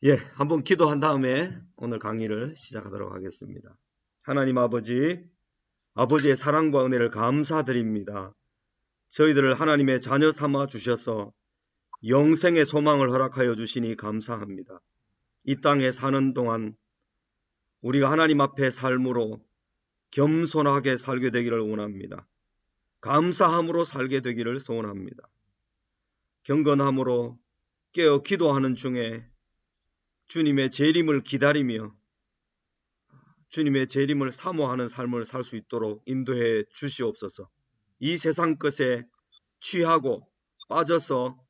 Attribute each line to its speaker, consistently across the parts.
Speaker 1: 예, 한번 기도한 다음에 오늘 강의를 시작하도록 하겠습니다. 하나님 아버지, 아버지의 사랑과 은혜를 감사드립니다. 저희들을 하나님의 자녀 삼아 주셔서 영생의 소망을 허락하여 주시니 감사합니다. 이 땅에 사는 동안 우리가 하나님 앞에 삶으로 겸손하게 살게 되기를 원합니다. 감사함으로 살게 되기를 소원합니다. 경건함으로 깨어 기도하는 중에 주님의 재림을 기다리며 주님의 재림을 사모하는 삶을 살 수 있도록 인도해 주시옵소서. 이 세상 것에 취하고 빠져서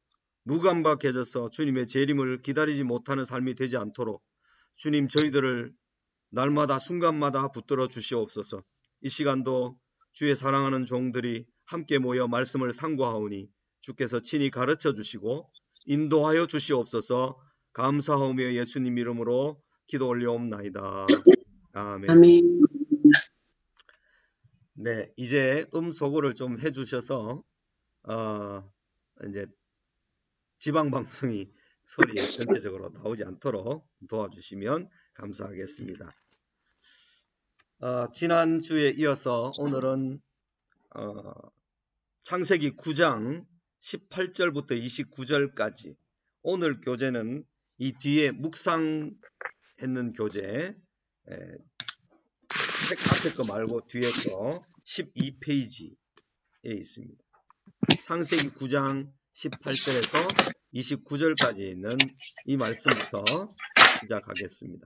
Speaker 1: 무감각해져서 주님의 재림을 기다리지 못하는 삶이 되지 않도록 주님 저희들을 날마다 순간마다 붙들어 주시옵소서. 이 시간도 주의 사랑하는 종들이 함께 모여 말씀을 상고하오니 주께서 친히 가르쳐 주시고 인도하여 주시옵소서. 감사하오며 예수님 이름으로 기도 올려옵나이다. 아멘.
Speaker 2: 아멘.
Speaker 1: 네, 이제 소거를 좀 해주셔서 이제 지방 방송이 소리 전체적으로 나오지 않도록 도와주시면 감사하겠습니다. 지난 주에 이어서 오늘은 창세기 9장 18절부터 29절까지 오늘 교재는 이 뒤에 묵상했는 교재 책 앞에 거 말고 뒤에 거 12페이지에 있습니다. 창세기 9장 18절에서 29절까지 있는 이 말씀부터 시작하겠습니다.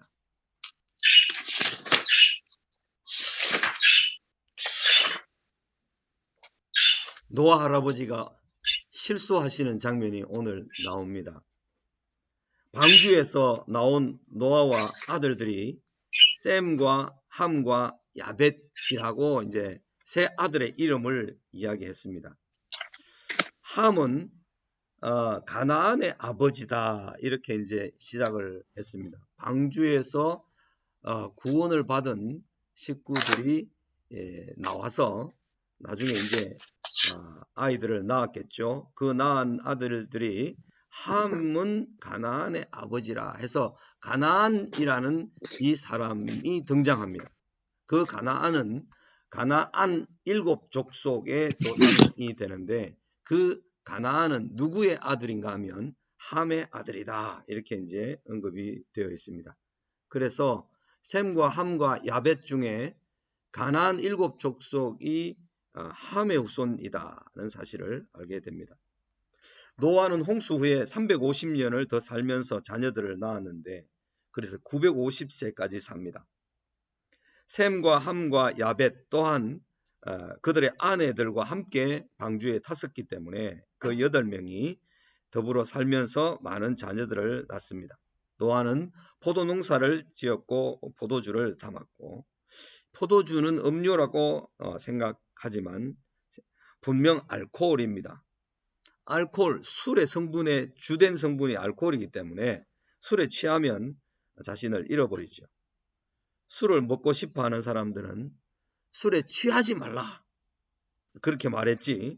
Speaker 1: 노아 할아버지가 실수하시는 장면이 오늘 나옵니다. 방주에서 나온 노아와 아들들이 셈과 함과 야벳이라고 이제 세 아들의 이름을 이야기했습니다. 함은 가나안의 아버지다 이렇게 이제 시작을 했습니다. 방주에서 구원을 받은 식구들이 나와서 나중에 이제 아이들을 낳았겠죠. 그 낳은 아들들이 함은 가나안의 아버지라 해서 가나안이라는 이 사람이 등장합니다. 그 가나안은 가나안 7족 속의 조상이 되는데 그 가나안은 누구의 아들인가 하면 함의 아들이다 이렇게 이제 언급이 되어 있습니다. 그래서 셈과 함과 야벳 중에 가나안 7족속이 함의 후손이다는 사실을 알게 됩니다. 노아는 홍수 후에 350년을 더 살면서 자녀들을 낳았는데 그래서 950세까지 삽니다. 셈과 함과 야벳 또한 그들의 아내들과 함께 방주에 탔었기 때문에 그 8명이 더불어 살면서 많은 자녀들을 낳습니다. 노아는 포도 농사를 지었고 포도주를 담았고 포도주는 음료라고 생각하지만 분명 알코올입니다. 알코올, 술의 성분의 주된 성분이 알코올이기 때문에 술에 취하면 자신을 잃어버리죠. 술을 먹고 싶어 하는 사람들은 술에 취하지 말라 그렇게 말했지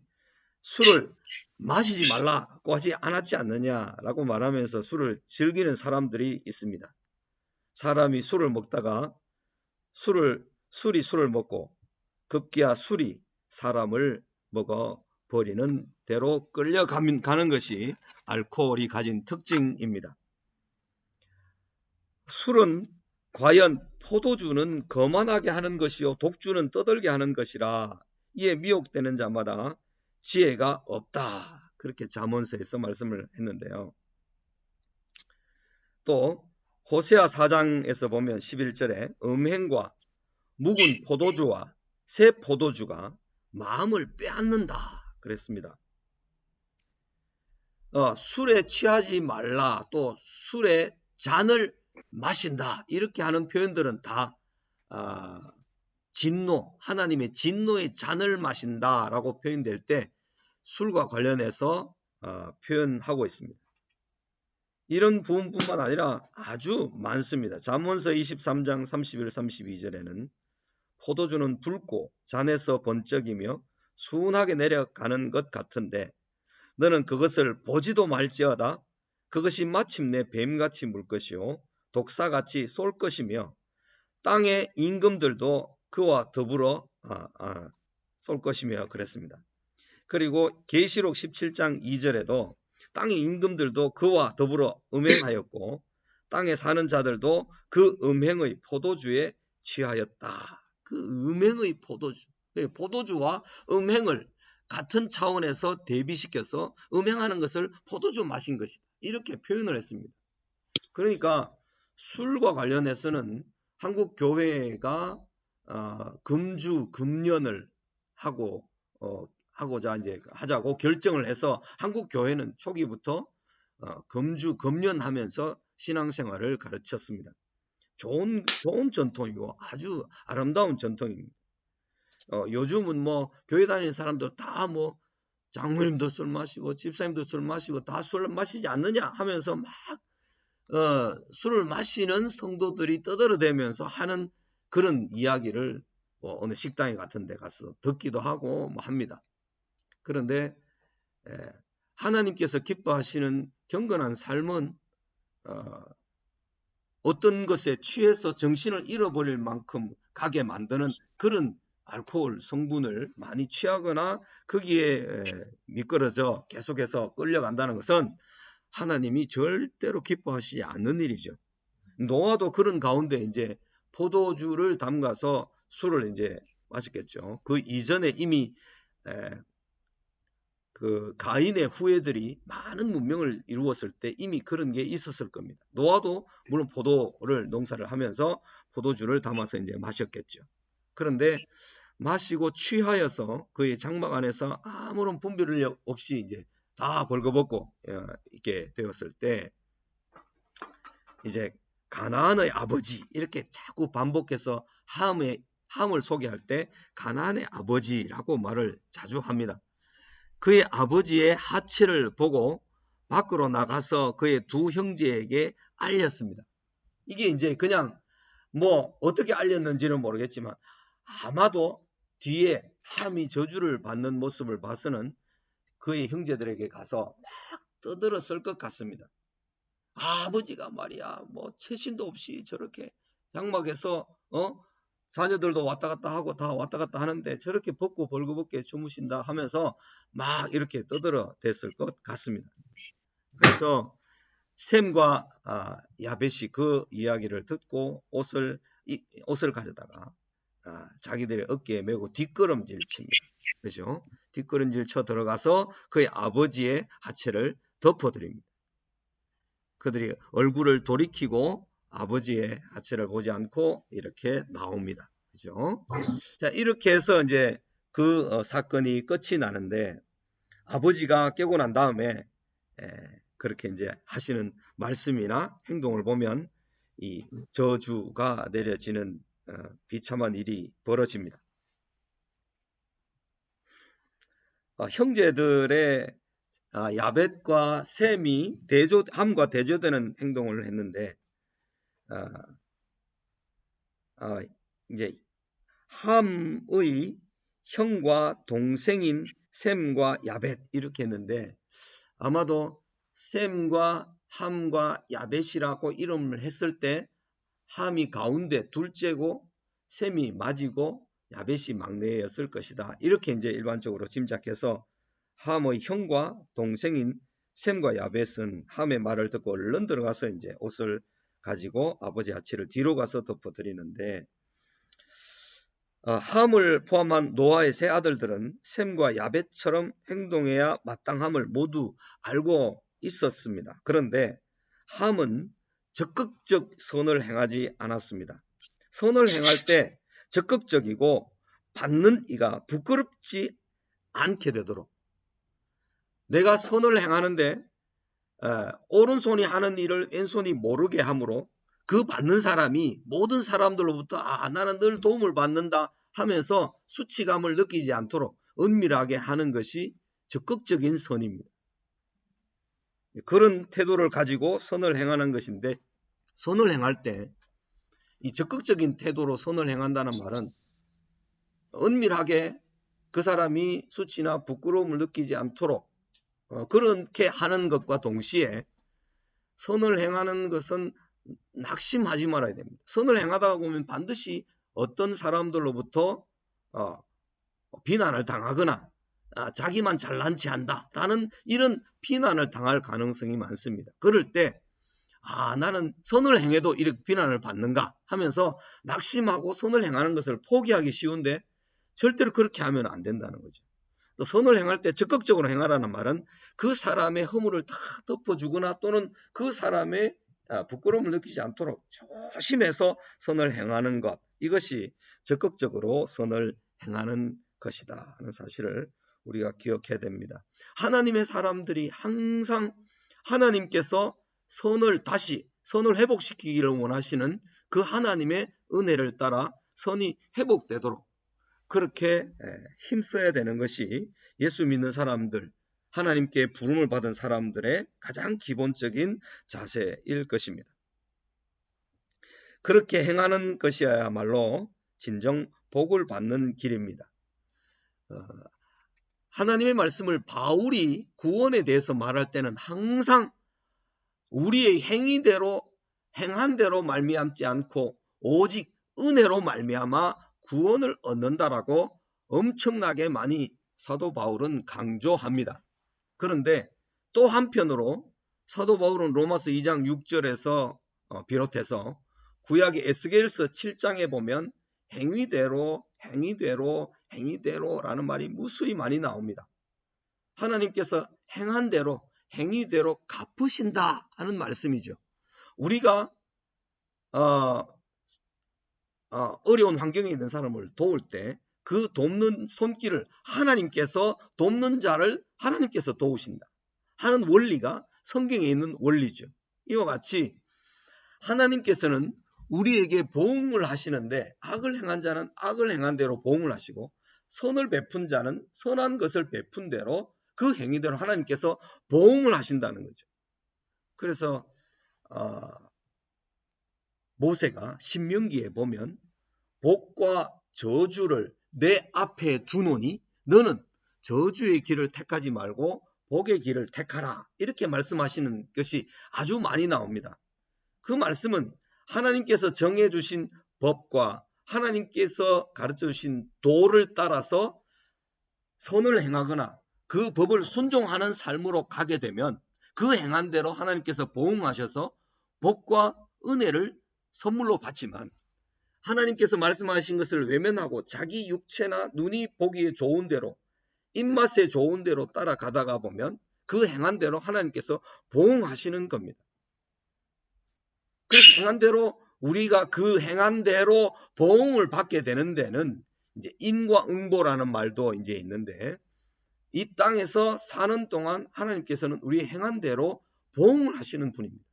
Speaker 1: 술을 마시지 말라고 하지 않았지 않느냐라고 말하면서 술을 즐기는 사람들이 있습니다. 사람이 술을 먹다가 술이 술을 먹고 급기야 술이 사람을 먹어버리는 대로 끌려가는 것이 알코올이 가진 특징입니다. 술은 과연 포도주는 거만하게 하는 것이요 독주는 떠들게 하는 것이라 이에 미혹되는 자마다 지혜가 없다. 그렇게 잠언서에서 말씀을 했는데요. 또 호세아 4장에서 보면 11절에 음행과 묵은 포도주와 새 포도주가 마음을 빼앗는다 그랬습니다. 술에 취하지 말라 또 술에 잔을 마신다 이렇게 하는 표현들은 다 진노, 하나님의 진노의 잔을 마신다라고 표현될 때 술과 관련해서 표현하고 있습니다. 이런 부분뿐만 아니라 아주 많습니다. 잠언서 23장 31, 32절에는 포도주는 붉고 잔에서 번쩍이며 순하게 내려가는 것 같은데 너는 그것을 보지도 말지어다 그것이 마침내 뱀같이 물 것이요 독사같이 쏠 것이며 땅의 임금들도 그와 더불어 쏠 것이며 그랬습니다. 그리고 계시록 17장 2절에도 땅의 임금들도 그와 더불어 음행하였고 땅에 사는 자들도 그 음행의 포도주에 취하였다. 그 음행의 포도주, 포도주와 음행을 같은 차원에서 대비시켜서 음행하는 것을 포도주 마신 것이다. 이렇게 표현을 했습니다. 그러니까 술과 관련해서는 한국 교회가 금주 금연을 하고자 이제 하자고 결정을 해서 한국 교회는 초기부터 금주 금연하면서 신앙생활을 가르쳤습니다. 좋은 전통이고 아주 아름다운 전통입니다. 요즘은 뭐 교회 다니는 사람들 다 뭐 장로님도 술 마시고 집사님도 술 마시고 다 술 마시지 않느냐 하면서 막 술을 마시는 성도들이 떠들어대면서 하는 그런 이야기를 어느 식당에 같은 데 가서 듣기도 하고 뭐 합니다. 그런데 하나님께서 기뻐하시는 경건한 삶은 어떤 것에 취해서 정신을 잃어버릴 만큼 가게 만드는 그런 알코올 성분을 많이 취하거나 거기에 미끄러져 계속해서 끌려간다는 것은 하나님이 절대로 기뻐하시지 않는 일이죠. 노아도 그런 가운데 이제 포도주를 담가서 술을 이제 마셨겠죠. 그 이전에 이미 그 가인의 후예들이 많은 문명을 이루었을 때 이미 그런 게 있었을 겁니다. 노아도 물론 포도를 농사를 하면서 포도주를 담아서 이제 마셨겠죠. 그런데 마시고 취하여서 그의 장막 안에서 아무런 분별 없이 이제 다 벌거벗고 있게 되었을 때 이제 가나안의 아버지 이렇게 자꾸 반복해서 함을 소개할 때 가나안의 아버지라고 말을 자주 합니다. 그의 아버지의 하체를 보고 밖으로 나가서 그의 두 형제에게 알렸습니다. 이게 이제 그냥 뭐 어떻게 알렸는지는 모르겠지만 아마도 뒤에 함이 저주를 받는 모습을 봐서는 그의 형제들에게 가서 막 떠들었을 것 같습니다. 아버지가 말이야 뭐 채신도 없이 저렇게 장막에서 자녀들도 왔다 갔다 하고 다 왔다 갔다 하는데 저렇게 벗고 벌거벗게 주무신다 하면서 막 이렇게 떠들어댔을 것 같습니다. 그래서 셈과 야벳이 그 이야기를 듣고 옷을 가져다가 자기들의 어깨에 메고 뒷걸음질 칩니다. 그죠? 뒷걸음질 쳐 들어가서 그의 아버지의 하체를 덮어드립니다. 그들이 얼굴을 돌이키고 아버지의 하체를 보지 않고 이렇게 나옵니다. 그죠? 자, 이렇게 해서 이제 그 사건이 끝이 나는데 아버지가 깨고 난 다음에 그렇게 이제 하시는 말씀이나 행동을 보면 이 저주가 내려지는 비참한 일이 벌어집니다. 형제들의 야벳과 셈이 함과 대조되는 행동을 했는데 이제 함의 형과 동생인 셈과 야벳 이렇게 했는데 아마도 셈과 함과 야벳이라고 이름을 했을 때 함이 가운데 둘째고 셈이 맞이고 야벳이 막내였을 것이다. 이렇게 이제 일반적으로 짐작해서 함의 형과 동생인 셈과 야벳은 함의 말을 듣고 얼른 들어가서 이제 옷을 가지고 아버지 하체를 뒤로 가서 덮어드리는데 함을 포함한 노아의 세 아들들은 셈과 야벳처럼 행동해야 마땅함을 모두 알고 있었습니다. 그런데 함은 적극적 선을 행하지 않았습니다. 선을 행할 때 적극적이고 받는 이가 부끄럽지 않게 되도록 내가 선을 행하는데 오른손이 하는 일을 왼손이 모르게 함으로 그 받는 사람이 모든 사람들로부터 나는 늘 도움을 받는다 하면서 수치감을 느끼지 않도록 은밀하게 하는 것이 적극적인 선입니다. 그런 태도를 가지고 선을 행하는 것인데 선을 행할 때 이 적극적인 태도로 선을 행한다는 말은 은밀하게 그 사람이 수치나 부끄러움을 느끼지 않도록 그렇게 하는 것과 동시에 선을 행하는 것은 낙심하지 말아야 됩니다. 선을 행하다가 보면 반드시 어떤 사람들로부터 비난을 당하거나 자기만 잘난 체 한다라는 이런 비난을 당할 가능성이 많습니다. 그럴 때 나는 선을 행해도 이렇게 비난을 받는가 하면서 낙심하고 선을 행하는 것을 포기하기 쉬운데 절대로 그렇게 하면 안 된다는 거죠. 또 선을 행할 때 적극적으로 행하라는 말은 그 사람의 허물을 다 덮어주거나 또는 그 사람의 부끄러움을 느끼지 않도록 조심해서 선을 행하는 것, 이것이 적극적으로 선을 행하는 것이다 하는 사실을 우리가 기억해야 됩니다. 하나님의 사람들이 항상 하나님께서 선을 회복시키기를 원하시는 그 하나님의 은혜를 따라 선이 회복되도록 그렇게 힘써야 되는 것이 예수 믿는 사람들, 하나님께 부름을 받은 사람들의 가장 기본적인 자세일 것입니다. 그렇게 행하는 것이야말로 진정 복을 받는 길입니다. 하나님의 말씀을 바울이 구원에 대해서 말할 때는 항상 우리의 행한 대로 말미암지 않고 오직 은혜로 말미암아 구원을 얻는다라고 엄청나게 많이 사도 바울은 강조합니다. 그런데 또 한편으로 사도 바울은 로마서 2장 6절에서 비롯해서 구약의 에스겔서 7장에 보면 행위대로라는 말이 무수히 많이 나옵니다. 하나님께서 행한 대로 행위대로 갚으신다 하는 말씀이죠. 우리가 어려운 환경에 있는 사람을 도울 때 그 돕는 손길을 하나님께서 돕는 자를 하나님께서 도우신다 하는 원리가 성경에 있는 원리죠. 이와 같이 하나님께서는 우리에게 보응을 하시는데 악을 행한 자는 악을 행한 대로 보응을 하시고 선을 베푼 자는 선한 것을 베푼 대로 그 행위대로 하나님께서 보응을 하신다는 거죠. 그래서 모세가 신명기에 보면 복과 저주를 내 앞에 두노니 너는 저주의 길을 택하지 말고 복의 길을 택하라, 이렇게 말씀하시는 것이 아주 많이 나옵니다. 그 말씀은 하나님께서 정해주신 법과 하나님께서 가르쳐주신 도를 따라서 선을 행하거나 그 법을 순종하는 삶으로 가게 되면 그 행한 대로 하나님께서 보응하셔서 복과 은혜를 선물로 받지만, 하나님께서 말씀하신 것을 외면하고 자기 육체나 눈이 보기에 좋은 대로 입맛에 좋은 대로 따라가다가 보면 그 행한 대로 하나님께서 보응하시는 겁니다. 그래서 행한 대로 우리가 그 행한 대로 보응을 받게 되는 데는 이제 인과응보라는 말도 이제 있는데, 이 땅에서 사는 동안 하나님께서는 우리의 행한 대로 보응을 하시는 분입니다.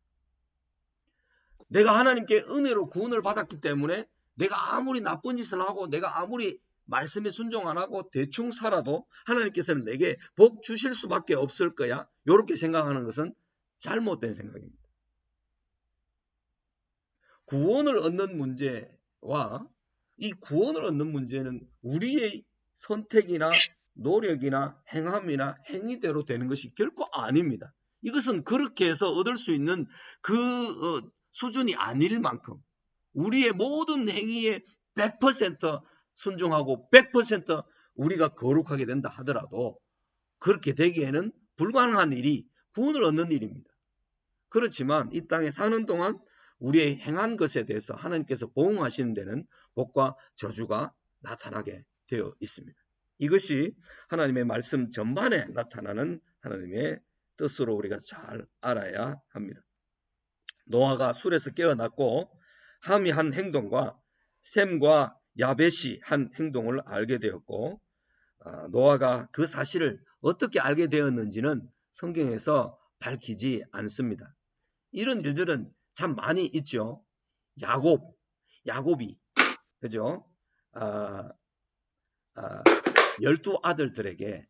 Speaker 1: 내가 하나님께 은혜로 구원을 받았기 때문에 내가 아무리 나쁜 짓을 하고 내가 아무리 말씀에 순종 안 하고 대충 살아도 하나님께서는 내게 복 주실 수밖에 없을 거야, 이렇게 생각하는 것은 잘못된 생각입니다. 구원을 얻는 문제와 이 구원을 얻는 문제는 우리의 선택이나 노력이나 행함이나 행위대로 되는 것이 결코 아닙니다. 이것은 그렇게 해서 얻을 수 있는 그 수준이 아닐 만큼 우리의 모든 행위에 100% 순종하고 100% 우리가 거룩하게 된다 하더라도 그렇게 되기에는 불가능한 일이 구원을 얻는 일입니다. 그렇지만 이 땅에 사는 동안 우리의 행한 것에 대해서 하나님께서 보응하시는 데는 복과 저주가 나타나게 되어 있습니다. 이것이 하나님의 말씀 전반에 나타나는 하나님의 뜻으로 우리가 잘 알아야 합니다. 노아가 술에서 깨어났고 함이 한 행동과 셈과 야벳이 한 행동을 알게 되었고, 노아가 그 사실을 어떻게 알게 되었는지는 성경에서 밝히지 않습니다. 이런 일들은 참 많이 있죠. 야곱이 그죠? 12아들들에게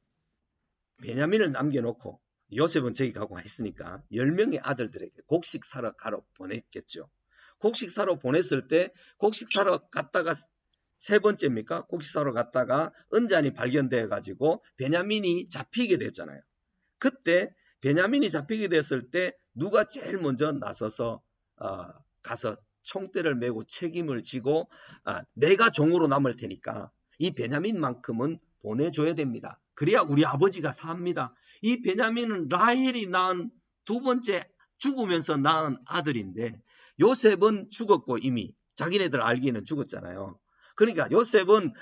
Speaker 1: 베냐민을 남겨놓고 요셉은 저기 가고 했으니까 10명의 아들들에게 곡식 사러 가러 보냈겠죠. 곡식 사러 보냈을 때 곡식 사러 갔다가 세 번째입니까? 곡식 사러 갔다가 은잔이 발견되어 가지고 베냐민이 잡히게 됐잖아요. 그때 베냐민이 잡히게 됐을 때 누가 제일 먼저 나서서 가서 총대를 메고 책임을 지고 내가 종으로 남을 테니까 이 베냐민만큼은 보내줘야 됩니다. 그래야 우리 아버지가 삽니다. 이 베냐민은 라헬이 낳은 두 번째 죽으면서 낳은 아들인데 요셉은 죽었고 이미 자기네들 알기에는 죽었잖아요. 그러니까 요셉은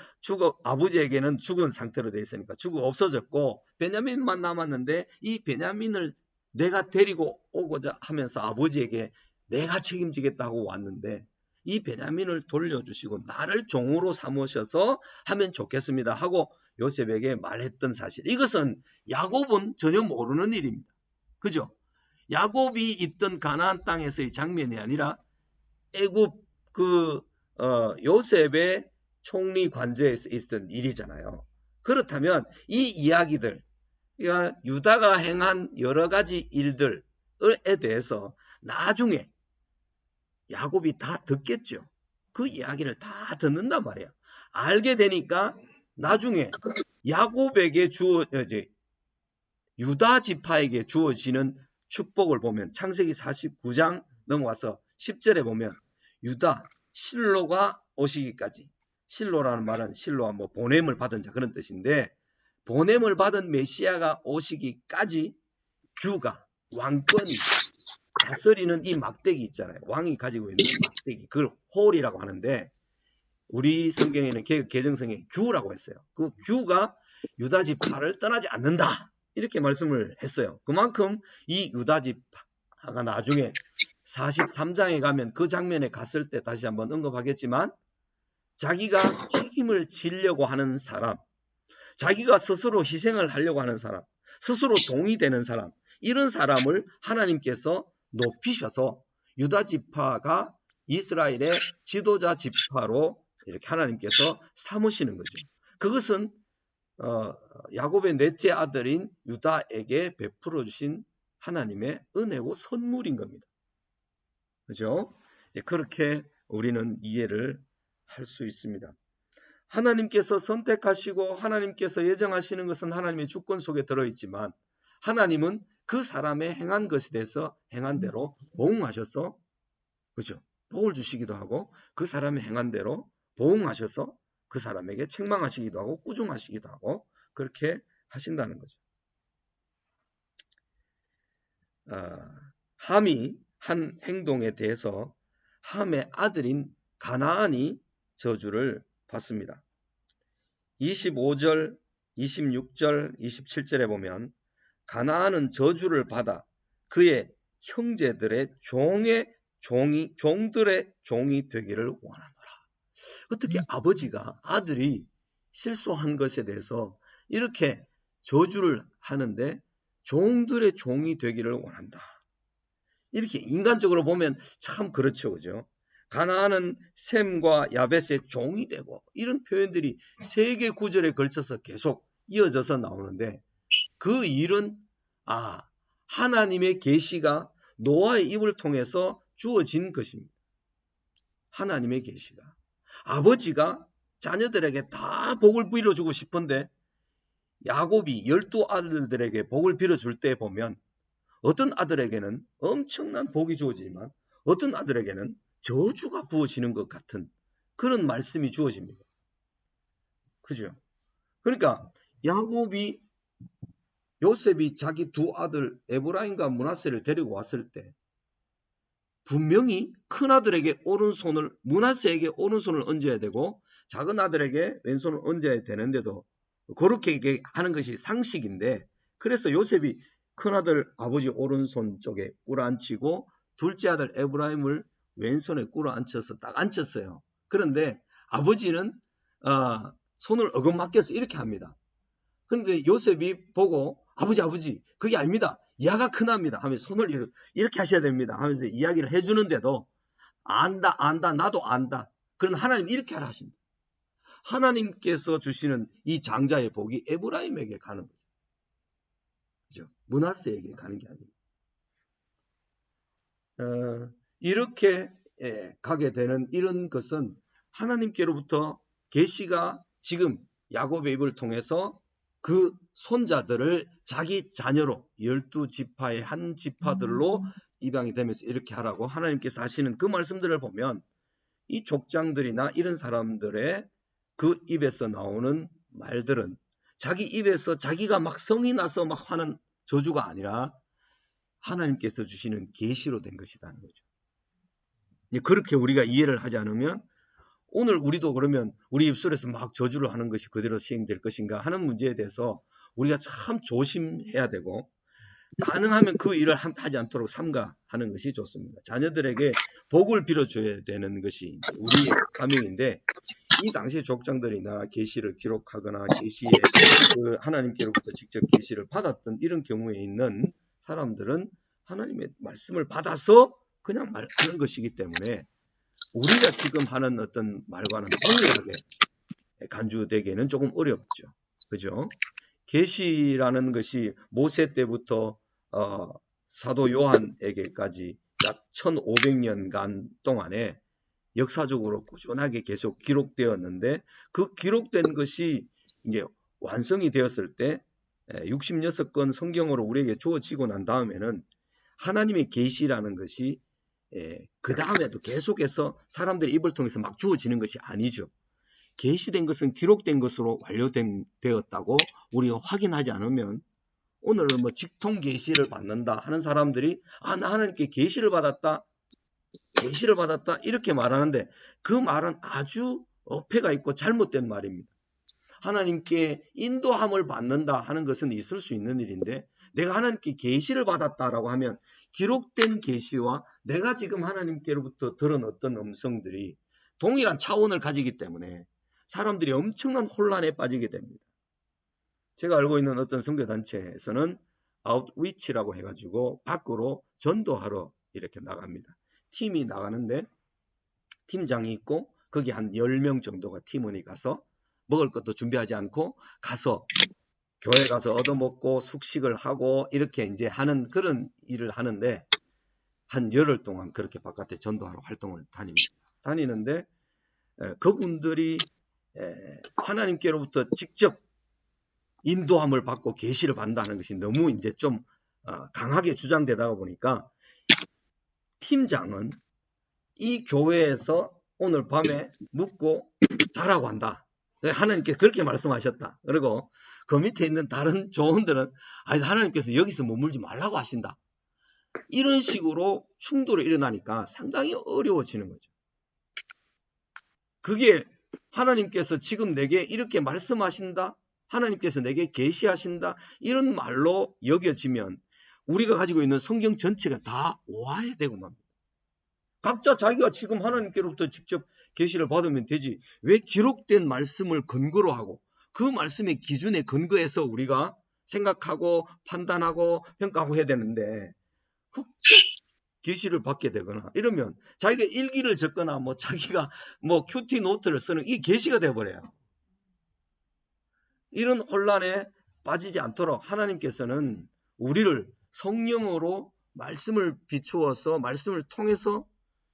Speaker 1: 아버지에게는 죽은 상태로 되어 있으니까 없어졌고 베냐민만 남았는데 이 베냐민을 내가 데리고 오고자 하면서 아버지에게 내가 책임지겠다고 왔는데 이 베냐민을 돌려주시고 나를 종으로 삼으셔서 하면 좋겠습니다 하고 요셉에게 말했던 사실. 이것은 야곱은 전혀 모르는 일입니다. 그죠? 야곱이 있던 가나안 땅에서의 장면이 아니라 애굽 요셉의 총리 관저에서 있었던 일이잖아요. 그렇다면 이 이야기들, 그러니까 유다가 행한 여러 가지 일들에 대해서 나중에 야곱이 다 듣겠죠. 그 이야기를 다 듣는단 말이에요. 알게 되니까 나중에 야곱에게 유다 지파에게 주어지는 축복을 보면 창세기 49장 넘어와서 10절에 보면 유다 실로가 오시기까지, 실로라는 말은 실로와 보냄을 받은 자 그런 뜻인데 보냄을 받은 메시아가 오시기까지 규가 왕권이 다스리는 이 막대기 있잖아요. 왕이 가지고 있는 막대기, 그걸 홀이라고 하는데 우리 성경에는 개정성에 규라고 했어요. 그 규가 유다 지파를 떠나지 않는다 이렇게 말씀을 했어요. 그만큼 이 유다 지파가 나중에 43장에 가면 그 장면에 갔을 때 다시 한번 언급하겠지만 자기가 책임을 지려고 하는 사람, 자기가 스스로 희생을 하려고 하는 사람, 스스로 종이 되는 사람, 이런 사람을 하나님께서 높이셔서 유다 지파가 이스라엘의 지도자 지파로 이렇게 하나님께서 삼으시는 거죠. 그것은 야곱의 넷째 아들인 유다에게 베풀어 주신 하나님의 은혜고 선물인 겁니다. 그죠? 그렇게 우리는 이해를 할 수 있습니다. 하나님께서 선택하시고 하나님께서 예정하시는 것은 하나님의 주권 속에 들어있지만 하나님은 그 사람의 행한 것에 대해서 행한 대로 보응하셔서, 그죠? 복을 주시기도 하고 그 사람의 행한 대로 보응하셔서 그 사람에게 책망하시기도 하고 꾸중하시기도 하고 그렇게 하신다는 거죠. 함이 한 행동에 대해서 함의 아들인 가나안이 저주를 받습니다. 25절, 26절, 27절에 보면 가나안은 저주를 받아 그의 형제들의 종들의 종이 되기를 원하노라. 어떻게 아버지가 아들이 실수한 것에 대해서 이렇게 저주를 하는데 종들의 종이 되기를 원한다. 이렇게 인간적으로 보면 참 그렇죠. 그죠? 가나안은 셈과 야벳의 종이 되고 이런 표현들이 3개 구절에 걸쳐서 계속 이어져서 나오는데 그 일은 하나님의 계시가 노아의 입을 통해서 주어진 것입니다. 하나님의 계시가. 아버지가 자녀들에게 다 복을 빌어주고 싶은데 야곱이 12아들들에게 복을 빌어줄 때 보면 어떤 아들에게는 엄청난 복이 주어지지만 어떤 아들에게는 저주가 부어지는 것 같은 그런 말씀이 주어집니다. 그죠? 그러니까 요셉이 자기 두 아들 에브라임과 므낫세를 데리고 왔을 때 분명히 큰 아들에게 오른손을, 므낫세에게 오른손을 얹어야 되고 작은 아들에게 왼손을 얹어야 되는데도 그렇게 하는 것이 상식인데, 그래서 요셉이 큰 아들 아버지 오른손 쪽에 꿇어앉히고 둘째 아들 에브라임을 왼손에 꿇어앉혀서 딱 앉혔어요. 그런데 아버지는 손을 어긋맞게서 이렇게 합니다. 그런데 요셉이 보고 아버지 그게 아닙니다. 야가 크납니다 하면서 손을 이렇게 하셔야 됩니다 하면서 이야기를 해주는데도 안다 나도 안다. 그럼 하나님 이렇게 하라 하십니다. 하나님께서 주시는 이 장자의 복이 에브라임에게 가는 거죠. 그죠? 므낫세에게 가는 게 아니에요. 이렇게 가게 되는 이런 것은 하나님께로부터 계시가 지금 야곱의 입을 통해서 그 손자들을 자기 자녀로 12지파의 한 지파들로 입양이 되면서 이렇게 하라고 하나님께서 하시는 그 말씀들을 보면 이 족장들이나 이런 사람들의 그 입에서 나오는 말들은 자기 입에서 자기가 막 성이 나서 막 하는 저주가 아니라 하나님께서 주시는 계시로 된 것이라는 거죠. 그렇게 우리가 이해를 하지 않으면 오늘 우리도 그러면 우리 입술에서 막 저주를 하는 것이 그대로 시행될 것인가 하는 문제에 대해서 우리가 참 조심해야 되고 가능하면 그 일을 하지 않도록 삼가하는 것이 좋습니다. 자녀들에게 복을 빌어줘야 되는 것이 우리의 사명인데 이 당시의 족장들이나 계시를 기록하거나 계시에 그 하나님께로부터 직접 계시를 받았던 이런 경우에 있는 사람들은 하나님의 말씀을 받아서 그냥 말하는 것이기 때문에 우리가 지금 하는 어떤 말과는 동일하게 간주되기에는 조금 어렵죠. 그죠? 계시라는 것이 모세 때부터 사도 요한에게까지 약 1500년간 동안에 역사적으로 꾸준하게 계속 기록되었는데 그 기록된 것이 이제 완성이 되었을 때 66권 성경으로 우리에게 주어지고 난 다음에는 하나님의 계시라는 것이 그 다음에도 계속해서 사람들의 입을 통해서 막 주어지는 것이 아니죠. 계시된 것은 기록된 것으로 완료되었다고 우리가 확인하지 않으면 오늘 뭐 직통 계시를 받는다 하는 사람들이 나 하나님께 계시를 받았다 이렇게 말하는데 그 말은 아주 어폐가 있고 잘못된 말입니다. 하나님께 인도함을 받는다 하는 것은 있을 수 있는 일인데 내가 하나님께 계시를 받았다라고 하면 기록된 계시와 내가 지금 하나님께로부터 들은 어떤 음성들이 동일한 차원을 가지기 때문에 사람들이 엄청난 혼란에 빠지게 됩니다. 제가 알고 있는 어떤 선교단체에서는 아웃위치라고 해가지고 밖으로 전도하러 이렇게 나갑니다. 팀이 나가는데 팀장이 있고 거기 한 10명 정도가 팀원이 가서 먹을 것도 준비하지 않고 가서 교회 가서 얻어먹고 숙식을 하고 이렇게 이제 하는 그런 일을 하는데 한 열흘 동안 그렇게 바깥에 전도하러 활동을 다니는데 그분들이 하나님께로부터 직접 인도함을 받고 계시를 받는다는 것이 너무 이제 좀 강하게 주장되다 보니까 팀장은 이 교회에서 오늘 밤에 묵고 자라고 한다. 하나님께서 그렇게 말씀하셨다. 그리고 그 밑에 있는 다른 조원들은 하나님께서 여기서 머물지 말라고 하신다. 이런 식으로 충돌이 일어나니까 상당히 어려워지는 거죠. 그게 하나님께서 지금 내게 이렇게 말씀하신다. 하나님께서 내게 계시하신다. 이런 말로 여겨지면 우리가 가지고 있는 성경 전체가 다 오해되고 맙니다. 각자 자기가 지금 하나님께로부터 직접 계시를 받으면 되지. 왜 기록된 말씀을 근거로 하고 그 말씀의 기준에 근거해서 우리가 생각하고 판단하고 평가하고 해야 되는데 계시를 받게 되거나 이러면 자기가 일기를 적거나 뭐 자기가 뭐 큐티 노트를 쓰는 이게 계시가 되어버려요. 이런 혼란에 빠지지 않도록 하나님께서는 우리를 성령으로 말씀을 비추어서 말씀을 통해서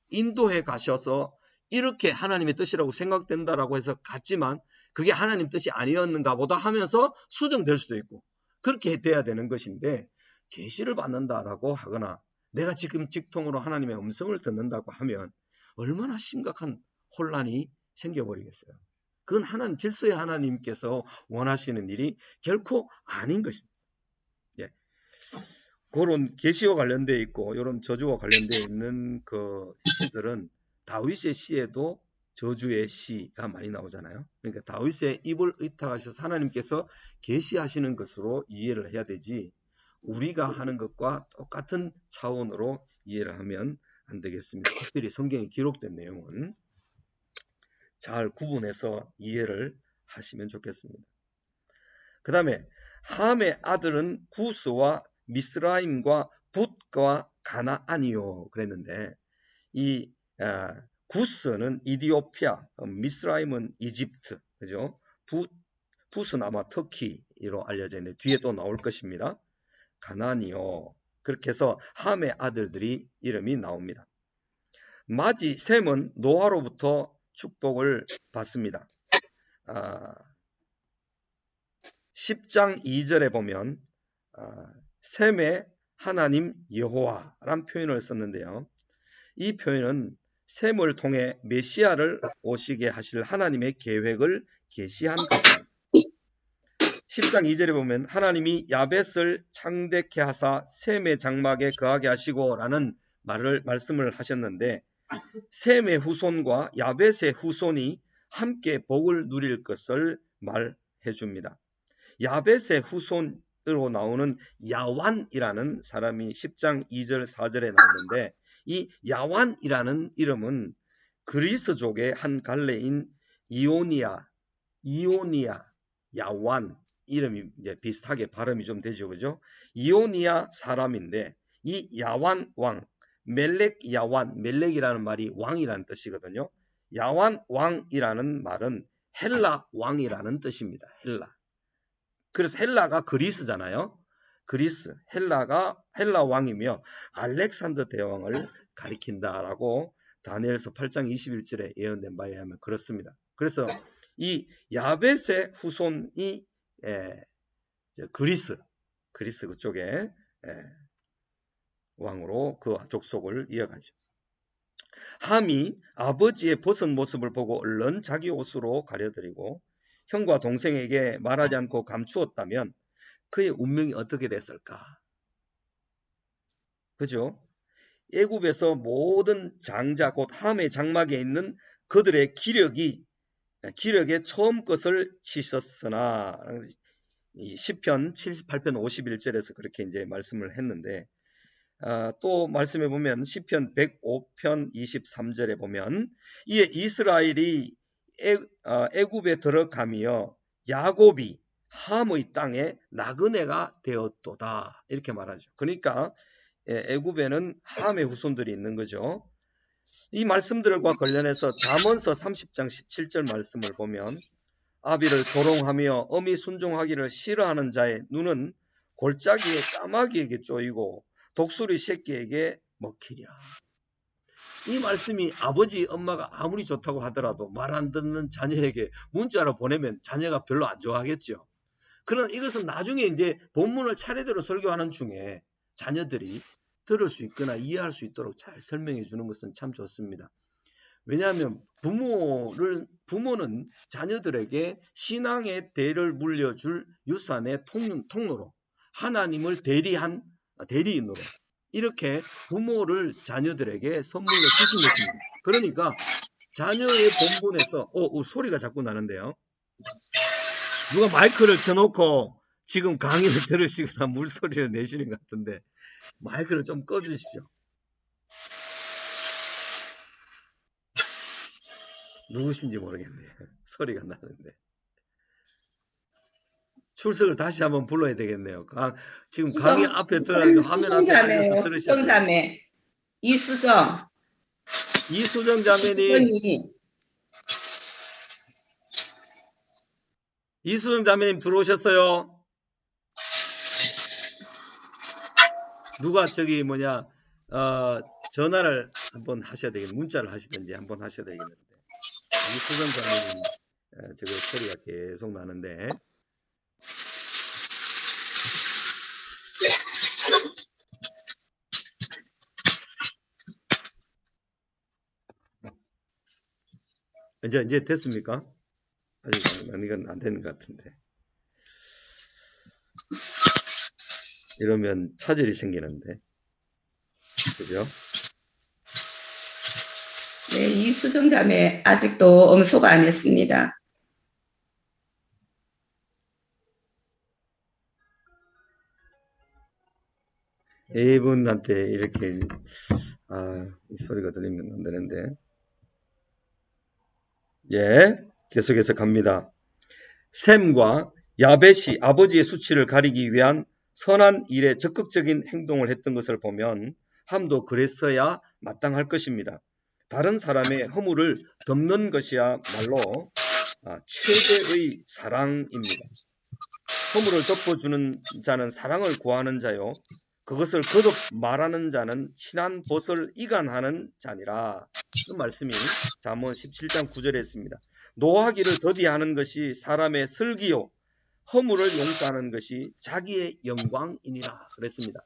Speaker 1: 인도해 가셔서 이렇게 하나님의 뜻이라고 생각된다라고 해서 갔지만 그게 하나님 뜻이 아니었는가 보다 하면서 수정될 수도 있고 그렇게 돼야 되는 것인데 계시를 받는다라고 하거나 내가 지금 직통으로 하나님의 음성을 듣는다고 하면 얼마나 심각한 혼란이 생겨버리겠어요. 그건 하나님 질서의 하나님께서 원하시는 일이 결코 아닌 것입니다. 예. 그런 계시와 관련되어 있고 이런 저주와 관련되어 있는 그 시들은 다윗의 시에도 저주의 시가 많이 나오잖아요. 그러니까 다윗의 입을 의탁하셔서 하나님께서 계시하시는 것으로 이해를 해야 되지 우리가 하는 것과 똑같은 차원으로 이해를 하면 안 되겠습니다. 특별히 성경에 기록된 내용은 잘 구분해서 이해를 하시면 좋겠습니다. 그 다음에 함의 아들은 구스와 미스라임과 붓과 가나안이요 그랬는데 이 구스는 이디오피아, 미스라임은 이집트, 그죠? 붓은 아마 터키로 알려져 있는데 뒤에 또 나올 것입니다. 가나안이요. 그렇게 해서 함의 아들들이 이름이 나옵니다. 마지 셈은 노아로부터 축복을 받습니다. 10장 2절에 보면 셈의 하나님 여호와란 표현을 썼는데요. 이 표현은 셈을 통해 메시아를 오시게 하실 하나님의 계획을 계시한 것입니다. 10장 2절에 보면 하나님이 야벳을 창대케 하사 셈의 장막에 거하게 하시고 라는 말씀을 하셨는데, 셈의 후손과 야벳의 후손이 함께 복을 누릴 것을 말해 줍니다. 야벳의 후손으로 나오는 야완이라는 사람이 10장 2절 4절에 나오는데, 이 야완이라는 이름은 그리스족의 한 갈래인 이오니아 야완 이름이 이제 비슷하게 발음이 좀 되죠, 그죠? 이오니아 사람인데, 이 야완 왕, 멜렉 야완, 멜렉이라는 말이 왕이라는 뜻이거든요. 야완 왕이라는 말은 헬라 왕이라는 뜻입니다. 헬라. 그래서 헬라가 그리스잖아요. 그리스, 헬라 왕이며 알렉산더 대왕을 가리킨다라고 다니엘서 8장 21절에 예언된 바에 의하면 그렇습니다. 그래서 이 야벳의 후손이 그리스 그쪽에 왕으로 그 족속을 이어가죠. 함이 아버지의 벗은 모습을 보고 얼른 자기 옷으로 가려드리고 형과 동생에게 말하지 않고 감추었다면 그의 운명이 어떻게 됐을까? 그죠? 애굽에서 모든 장자 곧 함의 장막에 있는 그들의 기력에 처음 것을 치셨으나, 이 시편 78편 51절에서 그렇게 이제 말씀을 했는데, 또 말씀해 보면 시편 105편 23절에 보면 이에 이스라엘이 애굽에 들어가며 야곱이 함의 땅에 나그네가 되었도다 이렇게 말하죠. 그러니까 애굽에는 함의 후손들이 있는 거죠. 이 말씀들과 관련해서 잠언서 30장 17절 말씀을 보면 아비를 조롱하며 어미 순종하기를 싫어하는 자의 눈은 골짜기에 까마귀에게 쪼이고 독수리 새끼에게 먹히리라. 이 말씀이 아버지 엄마가 아무리 좋다고 하더라도 말 안 듣는 자녀에게 문자로 보내면 자녀가 별로 안 좋아하겠죠. 그러나 이것은 나중에 이제 본문을 차례대로 설교하는 중에 자녀들이 들을 수 있거나 이해할 수 있도록 잘 설명해 주는 것은 참 좋습니다. 왜냐하면 부모는 자녀들에게 신앙의 대를 물려줄 유산의 통로로, 하나님을 대리인으로 이렇게 부모를 자녀들에게 선물로 주신 것입니다. 그러니까 자녀의 본분에서 소리가 자꾸 나는데요. 누가 마이크를 켜놓고 지금 강의를 들으시거나 물소리를 내시는 것 같은데 마이크를 좀 꺼주십시오. 누구신지 모르겠네요. 소리가 나는데. 출석을 다시 한번 불러야 되겠네요. 지금 강의 앞에 들어가니까 화면 앞에 앉아서 들으셔야 돼요. 이수정 자매님. 이수정 자매님 들어오셨어요? 누가 전화를 한번 하셔야 되겠네. 문자를 하시든지 한번 하셔야 되겠는데. 이수정 자매님, 소리가 계속 나는데. 이제 됐습니까? 아직 이건 안 되는 것 같은데. 이러면 차질이 생기는데. 그죠?
Speaker 2: 네, 이수정 자매 아직도 엄소가 안 했습니다.
Speaker 1: 이분한테 이렇게 이 소리가 들리면 안 되는데. 계속해서 갑니다. 셈과 야벳이 아버지의 수치를 가리기 위한 선한 일에 적극적인 행동을 했던 것을 보면 함도 그랬어야 마땅할 것입니다. 다른 사람의 허물을 덮는 것이야말로 최대의 사랑입니다. 허물을 덮어주는 자는 사랑을 구하는 자요, 그것을 거듭 말하는 자는 친한 벗을 이간하는 자니라. 그 말씀이 잠언 17장 9절에 있습니다. 노하기를 더디하는 것이 사람의 슬기요, 허물을 용서하는 것이 자기의 영광이니라 그랬습니다.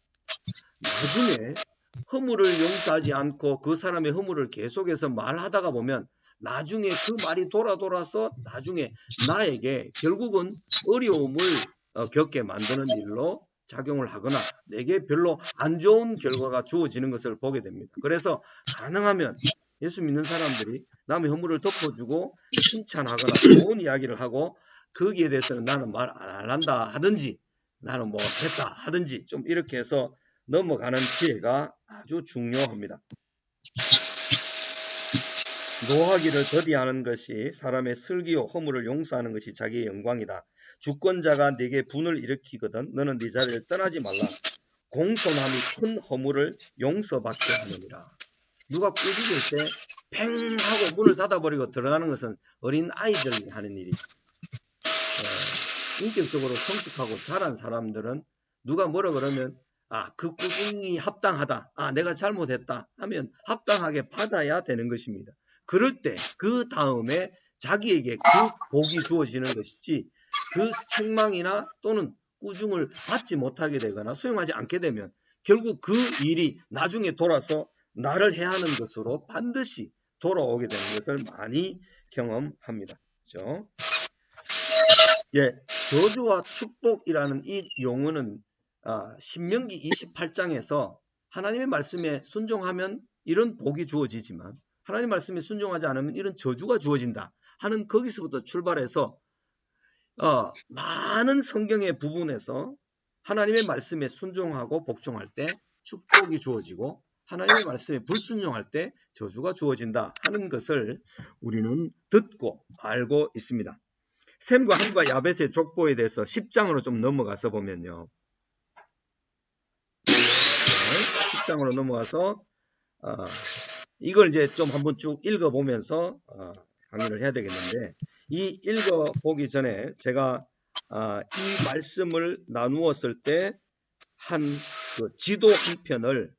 Speaker 1: 나중에 허물을 용서하지 않고 그 사람의 허물을 계속해서 말하다가 보면 나중에 그 말이 돌아서 나중에 나에게 결국은 어려움을 겪게 만드는 일로 작용을 하거나 내게 별로 안 좋은 결과가 주어지는 것을 보게 됩니다. 그래서 가능하면 예수 믿는 사람들이 남의 허물을 덮어주고 칭찬하거나 좋은 이야기를 하고 거기에 대해서는 나는 말 안 한다 하든지 나는 뭐 했다 하든지 좀 이렇게 해서 넘어가는 지혜가 아주 중요합니다. 노하기를 더디하는 것이 사람의 슬기요 허물을 용서하는 것이 자기의 영광이다. 주권자가 네게 분을 일으키거든 너는 네 자리를 떠나지 말라. 공손함이 큰 허물을 용서받게 하느니라. 누가 꾸짖을 때 팽 하고 문을 닫아버리고 들어가는 것은 어린 아이들이 하는 일이죠. 인격적으로 성숙하고 잘한 사람들은 누가 뭐라 그러면 그 꾸중이 합당하다. 내가 잘못했다 하면 합당하게 받아야 되는 것입니다. 그럴 때 그 다음에 자기에게 그 복이 주어지는 것이지 그 책망이나 또는 꾸중을 받지 못하게 되거나 수용하지 않게 되면 결국 그 일이 나중에 돌아서 나를 해야 하는 것으로 반드시 돌아오게 되는 것을 많이 경험합니다. 그렇죠? 예, 저주와 축복이라는 이 용어는 신명기 28장에서 하나님의 말씀에 순종하면 이런 복이 주어지지만 하나님 말씀에 순종하지 않으면 이런 저주가 주어진다 하는 거기서부터 출발해서 많은 성경의 부분에서 하나님의 말씀에 순종하고 복종할 때 축복이 주어지고 하나님의 말씀에 불순종할 때 저주가 주어진다 하는 것을 우리는 듣고 알고 있습니다. 셈과 함과 야벳의 족보에 대해서 10장으로 좀 넘어가서 보면요. 10장으로 넘어가서 이걸 이제 좀 한번 쭉 읽어보면서 강의를 해야 되겠는데 이 읽어보기 전에 제가 이 말씀을 나누었을 때 한 그 지도 한 편을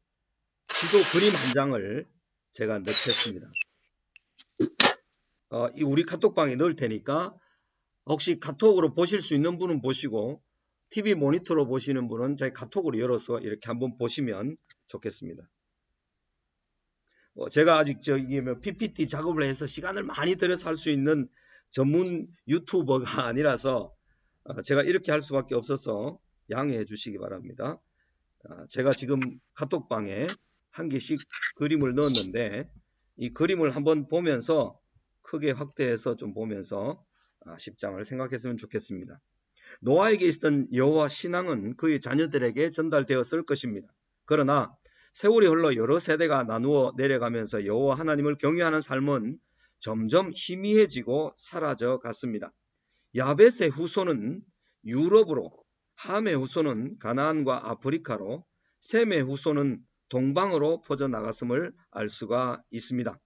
Speaker 1: 지도 그림 한 장을 제가 넣겠습니다. 우리 카톡방에 넣을 테니까 혹시 카톡으로 보실 수 있는 분은 보시고 TV 모니터로 보시는 분은 저희 카톡으로 열어서 이렇게 한번 보시면 좋겠습니다. 제가 아직 PPT 작업을 해서 시간을 많이 들여서 할 수 있는 전문 유튜버가 아니라서 제가 이렇게 할 수밖에 없어서 양해해 주시기 바랍니다. 제가 지금 카톡방에 한 개씩 그림을 넣었는데 이 그림을 한번 보면서 크게 확대해서 좀 보면서 10장을 생각했으면 좋겠습니다. 노아에게 있었던 여호와 신앙은 그의 자녀들에게 전달되었을 것입니다. 그러나 세월이 흘러 여러 세대가 나누어 내려가면서 여호와 하나님을 경외하는 삶은 점점 희미해지고 사라져 갔습니다. 야벳의 후손은 유럽으로, 함의 후손은 가나안과 아프리카로, 셈의 후손은 동방으로 퍼져나갔음을 알 수가 있습니다.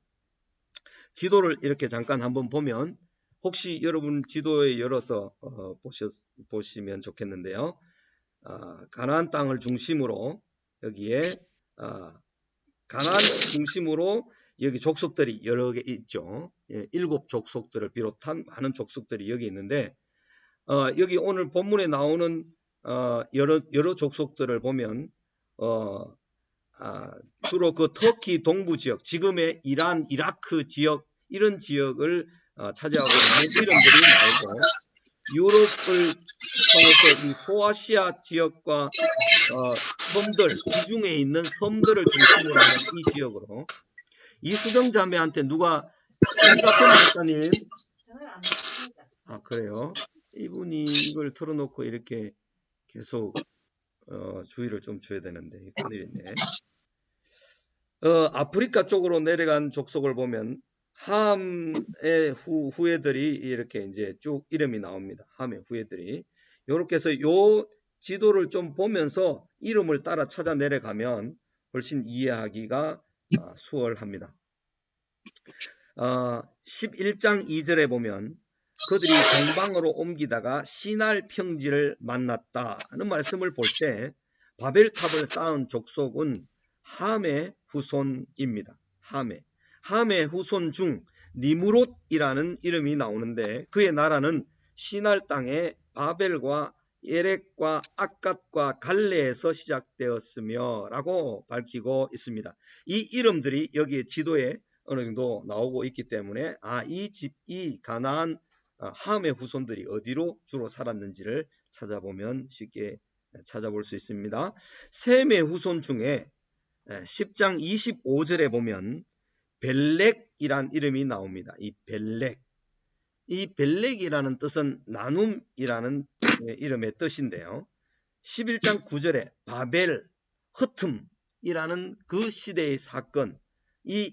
Speaker 1: 지도를 이렇게 잠깐 한번 보면 혹시 여러분 지도에 열어서 보시면 좋겠는데요. 가나안 땅을 중심으로 여기에 가나안 중심으로 여기 족속들이 여러 개 있죠. 7족속들을 비롯한 많은 족속들이 여기 있는데 여기 오늘 본문에 나오는 여러 족속들을 보면 주로 그 터키 동부 지역, 지금의 이란, 이라크 지역 이런 지역을 차지하고 있는 이름들이 나오고 유럽을 통해서 이 소아시아 지역과 섬들, 지중해에 있는 섬들을 중심으로 하는 이 지역으로 이수정 자매한테 누가 김가평 목사님 그래요? 이분이 이걸 틀어놓고 이렇게 계속 주의를 좀 줘야 되는데 큰일이네. 아프리카 쪽으로 내려간 족속을 보면 함의 후예들이 이렇게 이제 쭉 이름이 나옵니다. 함의 후예들이 이렇게 해서 요 지도를 좀 보면서 이름을 따라 찾아 내려가면 훨씬 이해하기가 수월합니다. 11장 2절에 보면 그들이 동방으로 ом기다가 시날 평지를 만났다는 말씀을 볼 때 바벨탑을 쌓은 족속은 함의 후손입니다. 함의 후손 중 니무롯이라는 이름이 나오는데 그의 나라는 시날 땅에 바벨과 에렉과 악갓과 갈레에서 시작되었으며 라고 밝히고 있습니다. 이 이름들이 여기에 지도에 어느 정도 나오고 있기 때문에 이 가나안 함의 후손들이 어디로 주로 살았는지를 찾아보면 쉽게 찾아볼 수 있습니다. 셈의 후손 중에 10장 25절에 보면 벨렉이란 이름이 나옵니다. 이 벨렉이라는 뜻은 나눔이라는 이름의 뜻인데요. 11장 9절에 바벨, 흩음이라는 그 시대의 사건이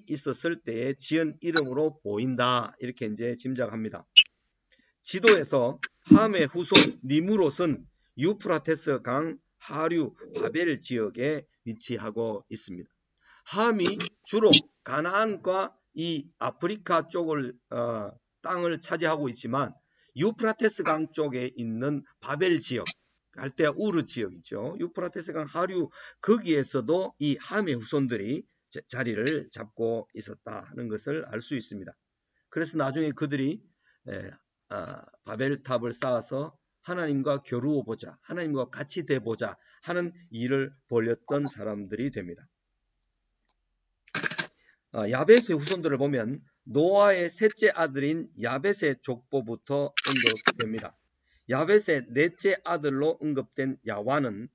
Speaker 1: 있었을 때에 지은 이름으로 보인다. 이렇게 이제 짐작합니다. 지도에서 함의 후손 니무롯은 유프라테스 강 하류 바벨 지역에 위치하고 있습니다. 함이 주로 가나안과 이 아프리카 쪽을 땅을 차지하고 있지만 유프라테스 강 쪽에 있는 바벨 지역, 갈대아 우르 지역이죠. 유프라테스 강 하류 거기에서도 이 함의 후손들이 자리를 잡고 있었다 하는 것을 알 수 있습니다. 그래서 나중에 그들이 바벨탑을 쌓아서 하나님과 겨루어보자, 하나님과 같이 돼보자 하는 일을 벌였던 사람들이 됩니다. 야벳의 후손들을 보면 노아의 셋째 아들인 야벳의 족보부터 언급됩니다. 야벳의 넷째 아들로 언급된 야완은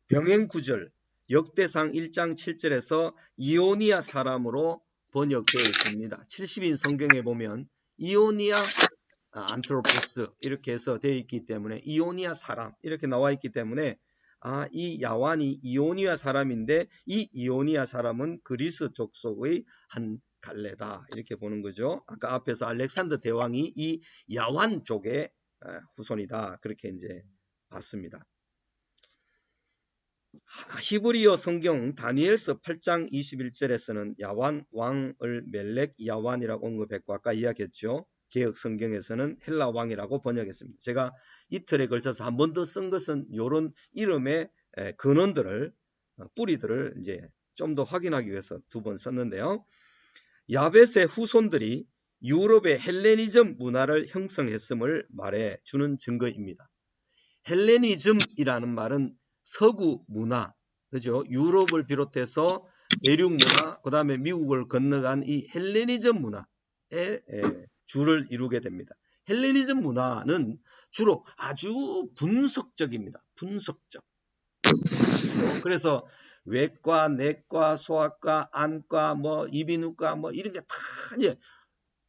Speaker 1: 병행구절 역대상 1장 7절에서 이오니아 사람으로 번역되어 있습니다. 70인 성경에 보면 이오니아 안트로포스 이렇게 해서 되어 있기 때문에 이오니아 사람 이렇게 나와 있기 때문에 이 야완이 이오니아 사람인데 이 이오니아 사람은 그리스 족속의 한 갈래다 이렇게 보는 거죠. 아까 앞에서 알렉산더 대왕이 이 야완 쪽의 후손이다 그렇게 이제 봤습니다. 히브리어 성경 다니엘서 8장 21절에서는 야완 왕을 멜렉 야완이라고 언급했고 아까 이야기했죠. 개혁 성경에서는 헬라 왕이라고 번역했습니다. 제가 이틀에 걸쳐서 한 번 더 쓴 것은 이런 이름의 근원들을 뿌리들을 이제 좀 더 확인하기 위해서 2번 썼는데요. 야벳의 후손들이 유럽의 헬레니즘 문화를 형성했음을 말해 주는 증거입니다. 헬레니즘이라는 말은 서구 문화, 그죠? 유럽을 비롯해서 대륙 문화, 그 다음에 미국을 건너간 이 헬레니즘 문화의 주를 이루게 됩니다. 헬레니즘 문화는 주로 아주 분석적입니다. 분석적. 그래서 외과, 내과, 소아과, 안과, 이비인후과 이런 게 다 이제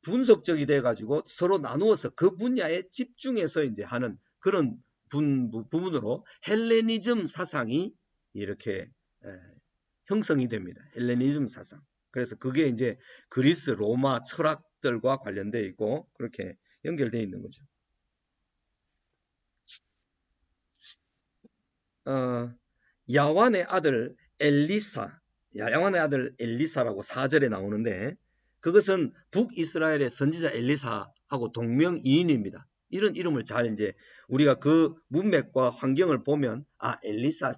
Speaker 1: 분석적이 돼 가지고 서로 나누어서 그 분야에 집중해서 이제 하는 그런 부분으로 헬레니즘 사상이 이렇게 형성이 됩니다. 헬레니즘 사상. 그래서 그게 이제 그리스 로마 철학들과 관련되어 있고 그렇게 연결되어 있는 거죠. 야완의 아들 엘리사라고 4절에 나오는데 그것은 북이스라엘의 선지자 엘리사하고 동명이인입니다. 이런 이름을 잘 이제 우리가 그 문맥과 환경을 보면 엘리사라는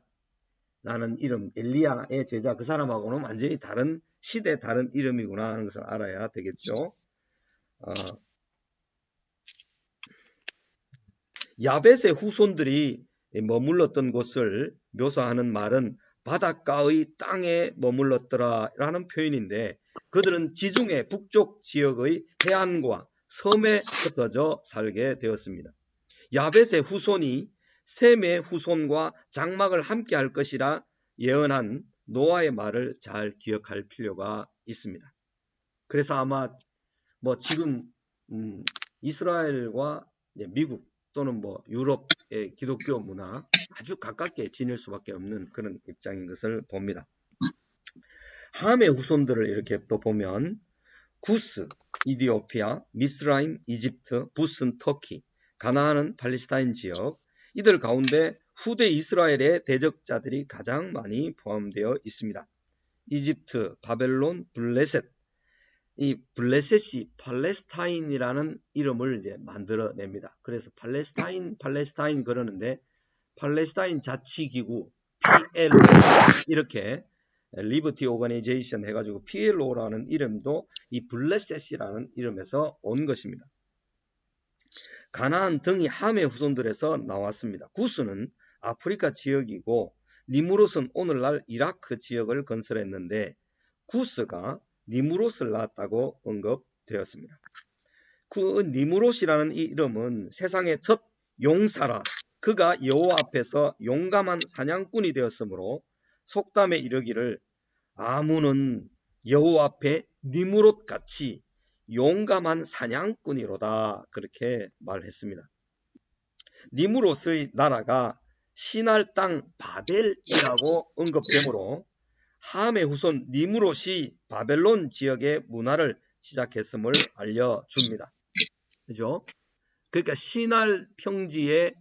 Speaker 1: 이름, 엘리야의 제자 그 사람하고는 완전히 다른 시대 다른 이름이구나 하는 것을 알아야 되겠죠. 야벳의 후손들이 머물렀던 곳을 묘사하는 말은 바닷가의 땅에 머물렀더라 라는 표현인데 그들은 지중해 북쪽 지역의 해안과 섬에 흩어져 살게 되었습니다. 야벳의 후손이 셈의 후손과 장막을 함께 할 것이라 예언한 노아의 말을 잘 기억할 필요가 있습니다. 그래서 아마 지금 이스라엘과 미국 또는 유럽의 기독교 문화 아주 가깝게 지낼 수밖에 없는 그런 입장인 것을 봅니다. 함의 후손들을 이렇게 또 보면 구스, 이디오피아, 미스라임, 이집트, 붓은 터키, 가나안은 팔레스타인 지역 이들 가운데 후대 이스라엘의 대적자들이 가장 많이 포함되어 있습니다. 이집트, 바벨론, 블레셋 이 블레셋이 팔레스타인이라는 이름을 이제 만들어냅니다. 그래서 팔레스타인 그러는데 팔레스타인 자치기구 PLO 이렇게 리버티 오거니제이션 해가지고 PLO라는 이름도 이 블레셋이라는 이름에서 온 것입니다. 가나안 등이 함의 후손들에서 나왔습니다. 구스는 아프리카 지역이고 니무롯은 오늘날 이라크 지역을 건설했는데 구스가 니무롯을 낳았다고 언급되었습니다. 그 니무롯이라는 이 이름은 세상의 첫 용사라, 그가 여호와 앞에서 용감한 사냥꾼이 되었으므로 속담에 이르기를 아문은 여호와 앞에 니무롯같이 용감한 사냥꾼이로다, 그렇게 말했습니다. 니무롯의 나라가 시날 땅 바벨이라고 언급되므로 함의 후손 니무롯이 바벨론 지역의 문화를 시작했음을 알려줍니다. 그죠? 그러니까 시날 평지에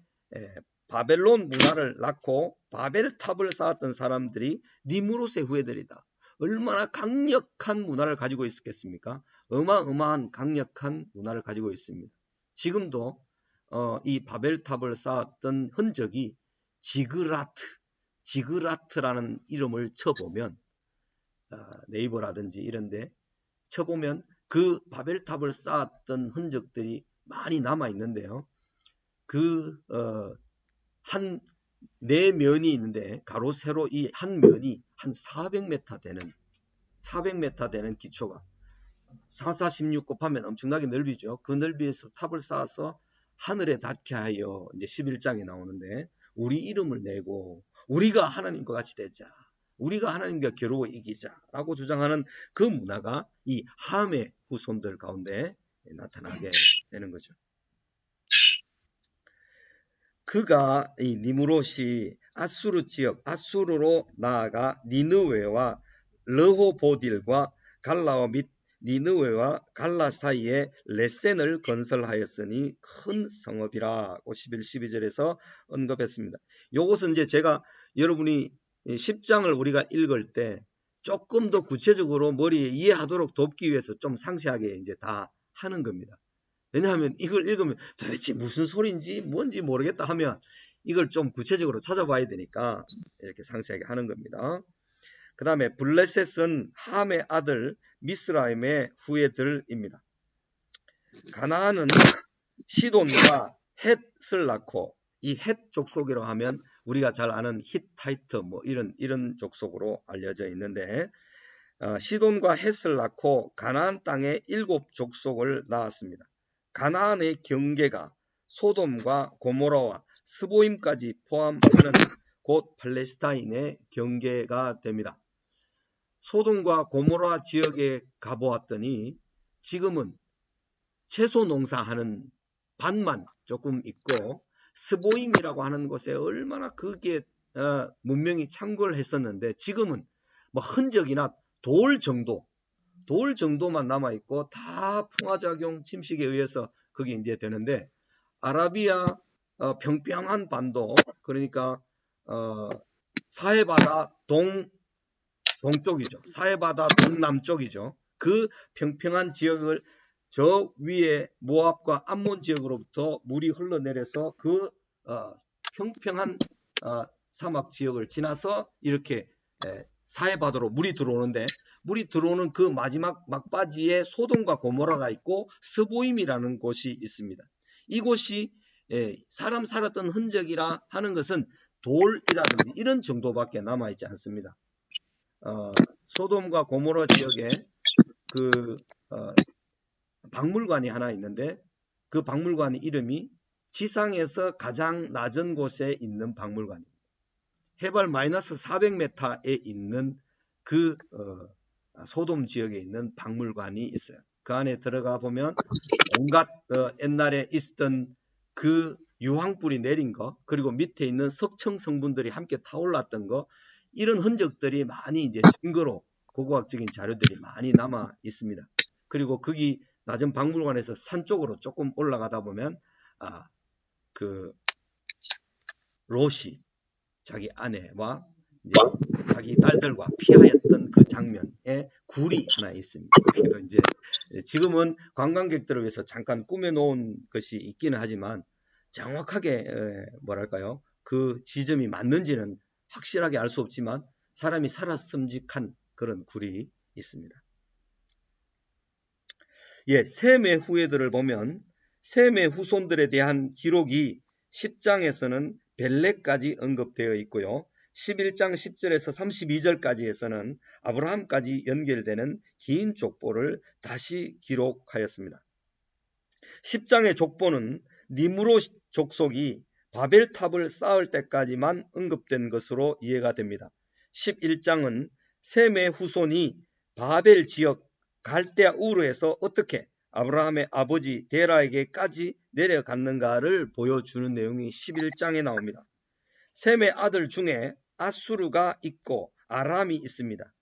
Speaker 1: 바벨론 문화를 낳고 바벨탑을 쌓았던 사람들이 니무롯의 후예들이다. 얼마나 강력한 문화를 가지고 있었겠습니까? 어마어마한 강력한 문화를 가지고 있습니다. 지금도 이 바벨탑을 쌓았던 흔적이 지그라트라는 이름을 쳐보면 네이버라든지 이런데 쳐보면 그 바벨탑을 쌓았던 흔적들이 많이 남아 있는데요. 한 네 면이 있는데 가로 세로 이 한 면이 한 400m 되는 기초가 4,4,16 곱하면 엄청나게 넓이죠. 그 넓이에서 탑을 쌓아서 하늘에 닿게 하여 이제 11장에 나오는데 우리 이름을 내고 우리가 하나님과 같이 되자. 우리가 하나님과 겨루어 이기자라고 주장하는 그 문화가 이 함의 후손들 가운데 나타나게 되는 거죠. 그가 이 니무롯이 아수르 지역 아수르로 나아가 니느웨와 르호보딜과 갈라와 및 니느웨와 갈라 사이에 레센을 건설하였으니 큰 성읍이라고 11, 12절에서 언급했습니다. 이것은 이제 제가 여러분이 10장을 우리가 읽을 때 조금 더 구체적으로 머리에 이해하도록 돕기 위해서 좀 상세하게 이제 다 하는 겁니다. 왜냐하면 이걸 읽으면 도대체 무슨 소리인지 뭔지 모르겠다 하면 이걸 좀 구체적으로 찾아봐야 되니까 이렇게 상세하게 하는 겁니다. 그 다음에 블레셋은 함의 아들 미스라임의 후예들입니다. 가나안은 시돈과 헷을 낳고 이 헷 족속이라고 하면 우리가 잘 아는 히타이트 뭐 이런 족속으로 알려져 있는데 시돈과 헷을 낳고 가나안 땅에 7 족속을 낳았습니다. 가나안의 경계가 소돔과 고모라와 스보임까지 포함하는 곧 팔레스타인의 경계가 됩니다. 소돔과 고모라 지역에 가보았더니 지금은 채소 농사하는 밭만 조금 있고 스보임이라고 하는 곳에 얼마나 그게 문명이 창궐 했었는데 지금은 뭐 흔적이나 돌 정도만 남아있고 다 풍화작용 침식에 의해서 그게 이제 되는데 아라비아 평평한 반도 그러니까 사해바다 동쪽이죠. 사해바다 동남쪽이죠. 그 평평한 지역을 저 위에 모압과 암몬 지역으로부터 물이 흘러내려서 그 평평한 사막 지역을 지나서 이렇게 사해바다로 물이 들어오는데 물이 들어오는 그 마지막 막바지에 소돔과 고모라가 있고 스보임이라는 곳이 있습니다. 이곳이 사람 살았던 흔적이라 하는 것은 돌이라든지 이런 정도밖에 남아있지 않습니다. 소돔과 고모라 지역에 그 박물관이 하나 있는데 그 박물관 이름이 지상에서 가장 낮은 곳에 있는 박물관입니다. 해발 마이너스 400m에 있는 그 소돔 지역에 있는 박물관이 있어요. 그 안에 들어가 보면 온갖 옛날에 있었던 그 유황불이 내린 거 그리고 밑에 있는 석청 성분들이 함께 타올랐던 거 이런 흔적들이 많이 이제 증거로 고고학적인 자료들이 많이 남아 있습니다. 그리고 거기 낮은 박물관에서 산 쪽으로 조금 올라가다 보면 그 롯이 자기 아내와 이제 자기 딸들과 피하였던 그 장면에 굴이 하나 있습니다. 그래도 이제 지금은 관광객들을 위해서 잠깐 꾸며놓은 것이 있기는 하지만 정확하게 뭐랄까요 그 지점이 맞는지는 확실하게 알 수 없지만 사람이 살았음직한 그런 굴이 있습니다. 셈의 후예들을 보면 셈의 후손들에 대한 기록이 10장에서는 벨렉까지 언급되어 있고요. 11장 10절에서 32절까지에서는 아브라함까지 연결되는 긴 족보를 다시 기록하였습니다. 10장의 족보는 니므롯 족속이 바벨탑을 쌓을 때까지만 언급된 것으로 이해가 됩니다. 11장은 셈의 후손이 바벨 지역 갈대아 우르에서 어떻게 아브라함의 아버지 데라에게까지 내려갔는가를 보여주는 내용이 11장에 나옵니다. 셈의 아들 중에 아수르가 있고 아람이 있습니다.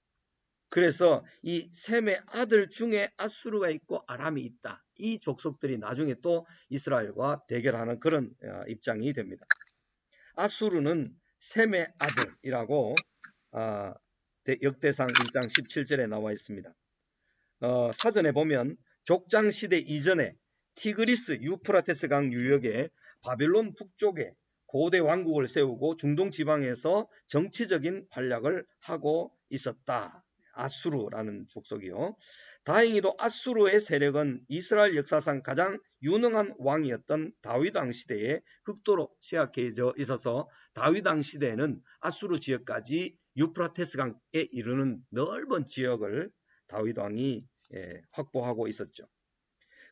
Speaker 1: 그래서 이 셈의 아들 중에 아수르가 있고 아람이 있다. 이 족속들이 나중에 또 이스라엘과 대결하는 그런 입장이 됩니다. 아수르는 셈의 아들이라고 역대상 1장 17절에 나와 있습니다. 사전에 보면 족장시대 이전에 티그리스 유프라테스 강 유역에 바벨론 북쪽에 고대 왕국을 세우고 중동 지방에서 정치적인 활약을 하고 있었다. 아수르라는 족속이요. 다행히도 아수르의 세력은 이스라엘 역사상 가장 유능한 왕이었던 다윗 왕 시대에 극도로 취약해져 있어서 다윗 왕 시대에는 아수르 지역까지 유프라테스 강에 이르는 넓은 지역을 다윗 왕이 확보하고 있었죠.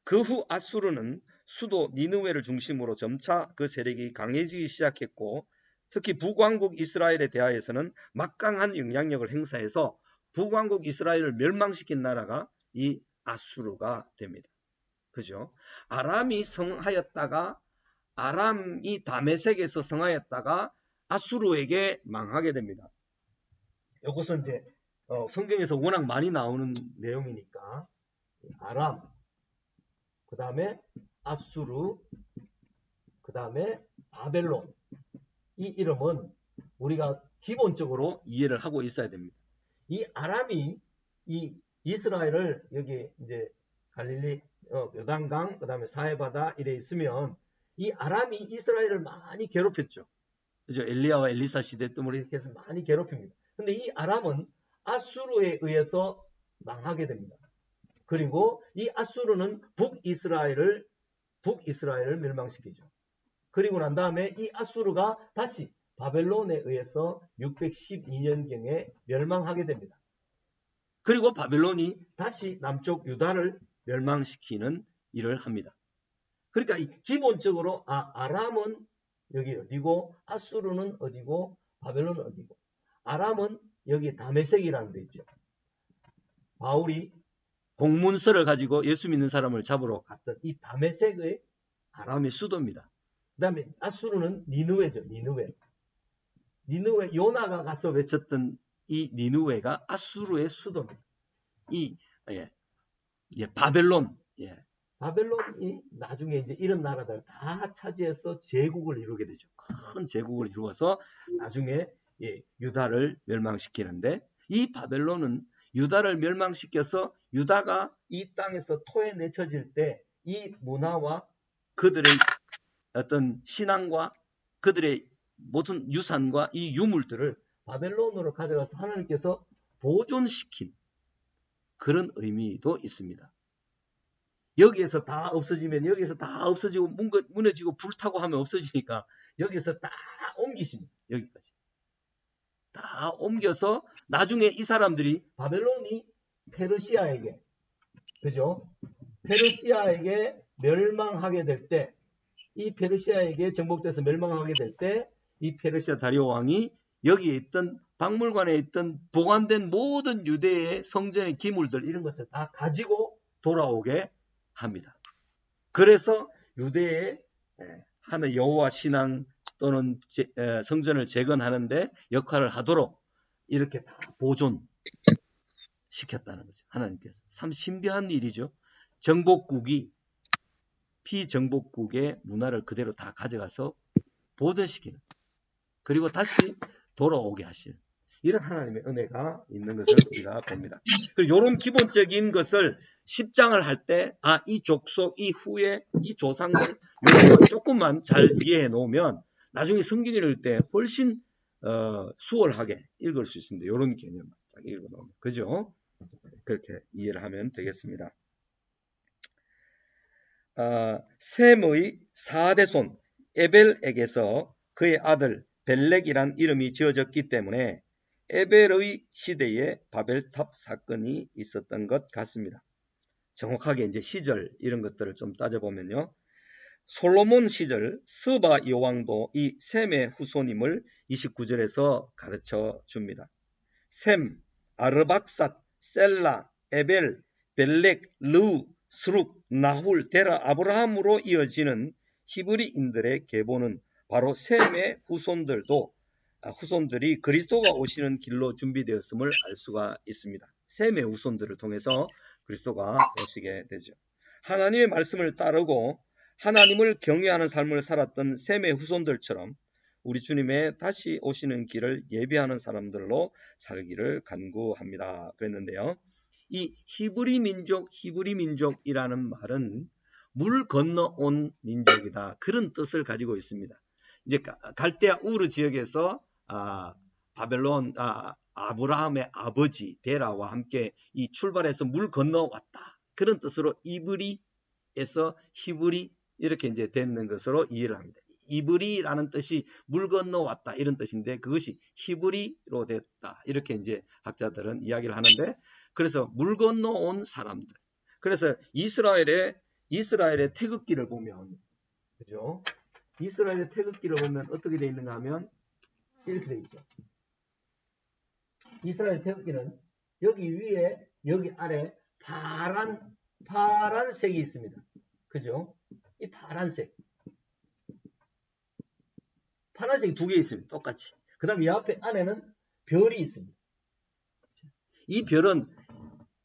Speaker 1: 그 후 아수르는 수도 니느웨를 중심으로 점차 그 세력이 강해지기 시작했고 특히 북왕국 이스라엘에 대하여서는 막강한 영향력을 행사해서 북왕국 이스라엘을 멸망시킨 나라가 이 아수르가 됩니다. 그죠? 아람이 성하였다가 아람이 다메섹에서 성하였다가 아수르에게 망하게 됩니다. 이것은 이제 성경에서 워낙 많이 나오는 내용이니까 아람, 그 다음에 아수르, 그 다음에 바벨론, 이 이름은 우리가 기본적으로 이해를 하고 있어야 됩니다. 이 아람이 이 이스라엘을 여기 이제 갈릴리 요단강 그 다음에 사해바다 이래 있으면 이 아람이 이스라엘을 많이 괴롭혔죠. 그죠? 엘리야와 엘리사 시대 때 우리 계속 많이 괴롭힙니다. 근데 이 아람은 아수르에 의해서 망하게 됩니다. 그리고 이 아수르는 북이스라엘을 멸망시키죠. 그리고 난 다음에 이 아수르가 다시 바벨론에 의해서 612년경에 멸망하게 됩니다. 그리고 바벨론이 다시 남쪽 유다를 멸망시키는 일을 합니다. 그러니까 기본적으로 아람은 여기 어디고 아수르는 어디고 바벨론은 어디고 아람은 여기 다메섹이라는 데 있죠. 바울이 공문서를 가지고 예수 믿는 사람을 잡으러 갔던 이 다메섹의 아람의 수도입니다. 그 다음에 아수르는 니느웨죠. 니느웨 요나가 가서 외쳤던 이 니느웨가 아수르의 수도입니다. 바벨론, 바벨론이 나중에 이제 이런 나라들 다 차지해서 제국을 이루게 되죠. 큰 제국을 이루어서 나중에 유다를 멸망시키는데 이 바벨론은 유다를 멸망시켜서 유다가 이 땅에서 토해내쳐질 때 이 문화와 그들의 어떤 신앙과 그들의 모든 유산과 이 유물들을 바벨론으로 가져가서 하나님께서 보존시킨 그런 의미도 있습니다. 여기에서 다 없어지면 여기에서 다 없어지고 무너지고 불타고 하면 없어지니까 여기서 다 옮기십니다. 여기까지. 다 옮겨서 나중에 이 사람들이 바벨론이 페르시아에게 그죠? 페르시아에게 멸망하게 될 때 이 페르시아에게 정복돼서 멸망하게 될 때 이 페르시아 다리오 왕이 여기에 있던 박물관에 있던 보관된 모든 유대의 성전의 기물들 이런 것을 다 가지고 돌아오게 합니다. 그래서 유대의 하는 여호와 신앙 또는 성전을 재건하는데 역할을 하도록 이렇게 다 보존시켰다는 거죠. 하나님께서. 참 신비한 일이죠. 정복국이 피정복국의 문화를 그대로 다 가져가서 보존시키는 그리고 다시 돌아오게 하시는 이런 하나님의 은혜가 있는 것을 우리가 봅니다. 그리고 이런 기본적인 것을 10장을 할 때 이 족속, 이 후에 이 조상들 이런 거 조금만 잘 이해해 놓으면 나중에 성경 읽을 때 훨씬 수월하게 읽을 수 있습니다. 이런 개념만 딱 읽어 놓으면 그죠? 그렇게 이해를 하면 되겠습니다. 셈의 4대손 에벨에게서 그의 아들 벨렉이란 이름이 지어졌기 때문에 에벨의 시대에 바벨탑 사건이 있었던 것 같습니다. 정확하게 이제 시절 이런 것들을 좀 따져보면요. 솔로몬 시절 스바 여왕도 이 셈의 후손임을 29절에서 가르쳐 줍니다. 셈, 아르박삿, 셀라, 에벨, 벨렉, 르우, 스룩, 나훌, 데라, 아브라함으로 이어지는 히브리인들의 계보는 바로 셈의 후손들이 그리스도가 오시는 길로 준비되었음을 알 수가 있습니다. 셈의 후손들을 통해서 그리스도가 오시게 되죠. 하나님의 말씀을 따르고 하나님을 경외하는 삶을 살았던 셈의 후손들처럼 우리 주님의 다시 오시는 길을 예비하는 사람들로 살기를 간구합니다. 그랬는데요. 이 히브리 민족이라는 말은 물 건너온 민족이다. 그런 뜻을 가지고 있습니다. 이제 갈대아 우르 지역에서 바벨론 아브라함의 아버지 데라와 함께 이 출발해서 물 건너왔다. 그런 뜻으로 이브리에서 히브리 이렇게 이제 되는 것으로 이해를 합니다. 이브리라는 뜻이 물 건너왔다 이런 뜻인데 그것이 히브리로 됐다 이렇게 이제 학자들은 이야기를 하는데 그래서 물 건너온 사람들. 그래서 이스라엘의 태극기를 보면 그죠? 이스라엘의 태극기를 보면 어떻게 되어 있는가 하면 이렇게 되어 있죠. 이스라엘 태극기는 여기 위에 여기 아래 파란색이 있습니다. 그죠? 이 파란색이 두 개 있습니다. 똑같이. 그 다음에 이 앞에 안에는 별이 있습니다. 이 별은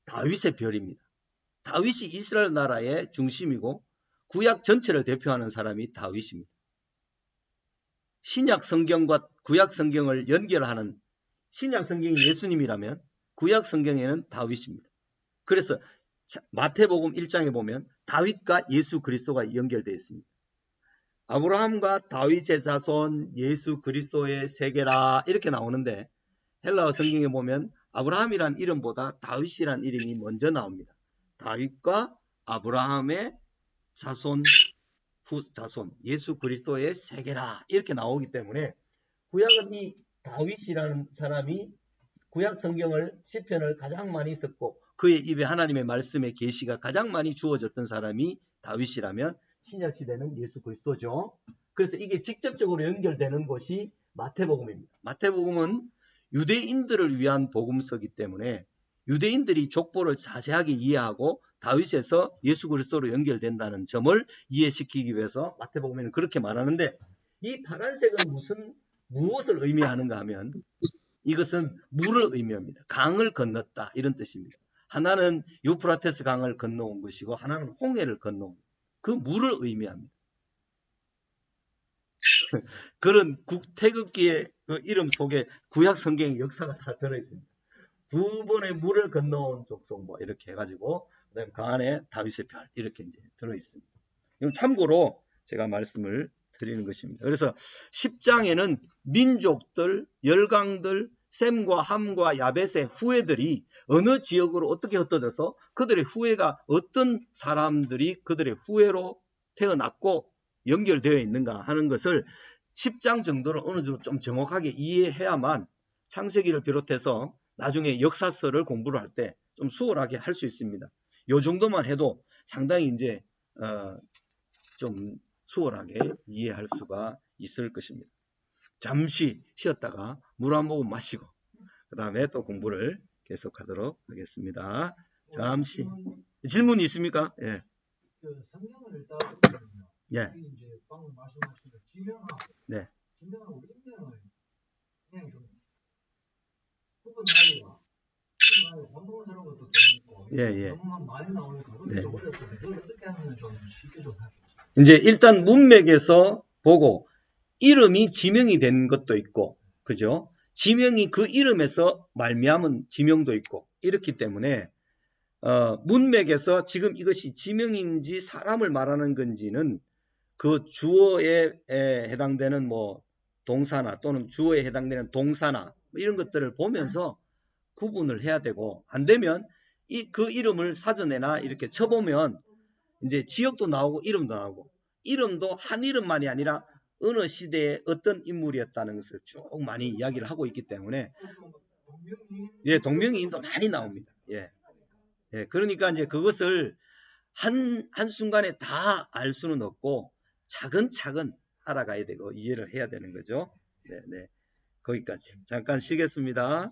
Speaker 1: 다윗의 별입니다. 다윗이 이스라엘 나라의 중심이고 구약 전체를 대표하는 사람이 다윗입니다. 신약 성경과 구약 성경을 연결하는 신약 성경이 예수님이라면 구약 성경에는 다윗입니다. 그래서 마태복음 1장에 보면 다윗과 예수 그리스도가 연결되어 있습니다. 아브라함과 다윗의 자손 예수 그리스도의 세계라 이렇게 나오는데 헬라어 성경에 보면 아브라함이란 이름보다 다윗이란 이름이 먼저 나옵니다. 다윗과 아브라함의 자손 예수 그리스도의 세계라 이렇게 나오기 때문에 구약은 이 다윗이라는 사람이 구약 성경을 시편을 가장 많이 썼고 그의 입에 하나님의 말씀의 계시가 가장 많이 주어졌던 사람이 다윗이라면 신약 시대는 예수 그리스도죠. 그래서 이게 직접적으로 연결되는 것이 마태복음입니다. 마태복음은 유대인들을 위한 복음서이기 때문에 유대인들이 족보를 자세하게 이해하고 다윗에서 예수 그리스도로 연결된다는 점을 이해시키기 위해서 마태복음에는 그렇게 말하는데 이 파란색은 무엇을 의미하는가 하면 이것은 물을 의미합니다. 강을 건넜다 이런 뜻입니다. 하나는 유프라테스 강을 건너온 것이고 하나는 홍해를 건너온 그 물을 의미합니다. 그런 태극기의 그 이름 속에 구약 성경의 역사가 다 들어있습니다. 두 번의 물을 건너온 족속 뭐 이렇게 해가지고 그다음에 그 안에 다윗의 별 이렇게 이제 들어있습니다. 이건 참고로 제가 말씀을 드리는 것입니다. 그래서 10장에는 민족들, 열강들, 셈과 함과 야벳의 후예들이 어느 지역으로 어떻게 흩어져서 그들의 후예가 어떤 사람들이 그들의 후예로 태어났고 연결되어 있는가 하는 것을 10장 정도를 어느 정도 좀 정확하게 이해해야만 창세기를 비롯해서 나중에 역사서를 공부를 할 때 좀 수월하게 할 수 있습니다. 요 정도만 해도 상당히 이제 좀 수월하게 이해할 수가 있을 것입니다. 잠시 쉬었다가 물 한 모금 마시고 그 다음에 또 공부를 계속하도록 하겠습니다. 잠시 질문이 있습니까? 예.
Speaker 3: 성경을 읽다보면요.
Speaker 1: 예.
Speaker 3: 이제 방금 말씀하신 거 지명하고 인명을 그냥 좀 구분하기가 혼동스러운 것도 좀 있고 너무 많이 나오니까 그건 좀 어렵거든요. 그걸 어떻게 하면 좀 쉽게 좀 할 수 있어요?
Speaker 1: 이제 일단 문맥에서 보고 이름이 지명이 된 것도 있고, 그죠? 지명이 그 이름에서 말미암은 지명도 있고 이렇기 때문에 문맥에서 지금 이것이 지명인지 사람을 말하는 건지는 그 주어에 해당되는 뭐 동사나 또는 주어에 해당되는 동사나 이런 것들을 보면서 구분을 해야 되고 안 되면 그 이름을 사전에나 이렇게 쳐보면 이제 지역도 나오고 이름도 나오고, 이름도 한 이름만이 아니라 어느 시대에 어떤 인물이었다는 것을 쭉 많이 이야기를 하고 있기 때문에 예, 동명이인도 많이 나옵니다. 예. 예, 그러니까 이제 그것을 한순간에 다 알 수는 없고 차근차근 알아가야 되고 이해를 해야 되는 거죠. 네, 네. 거기까지. 잠깐 쉬겠습니다.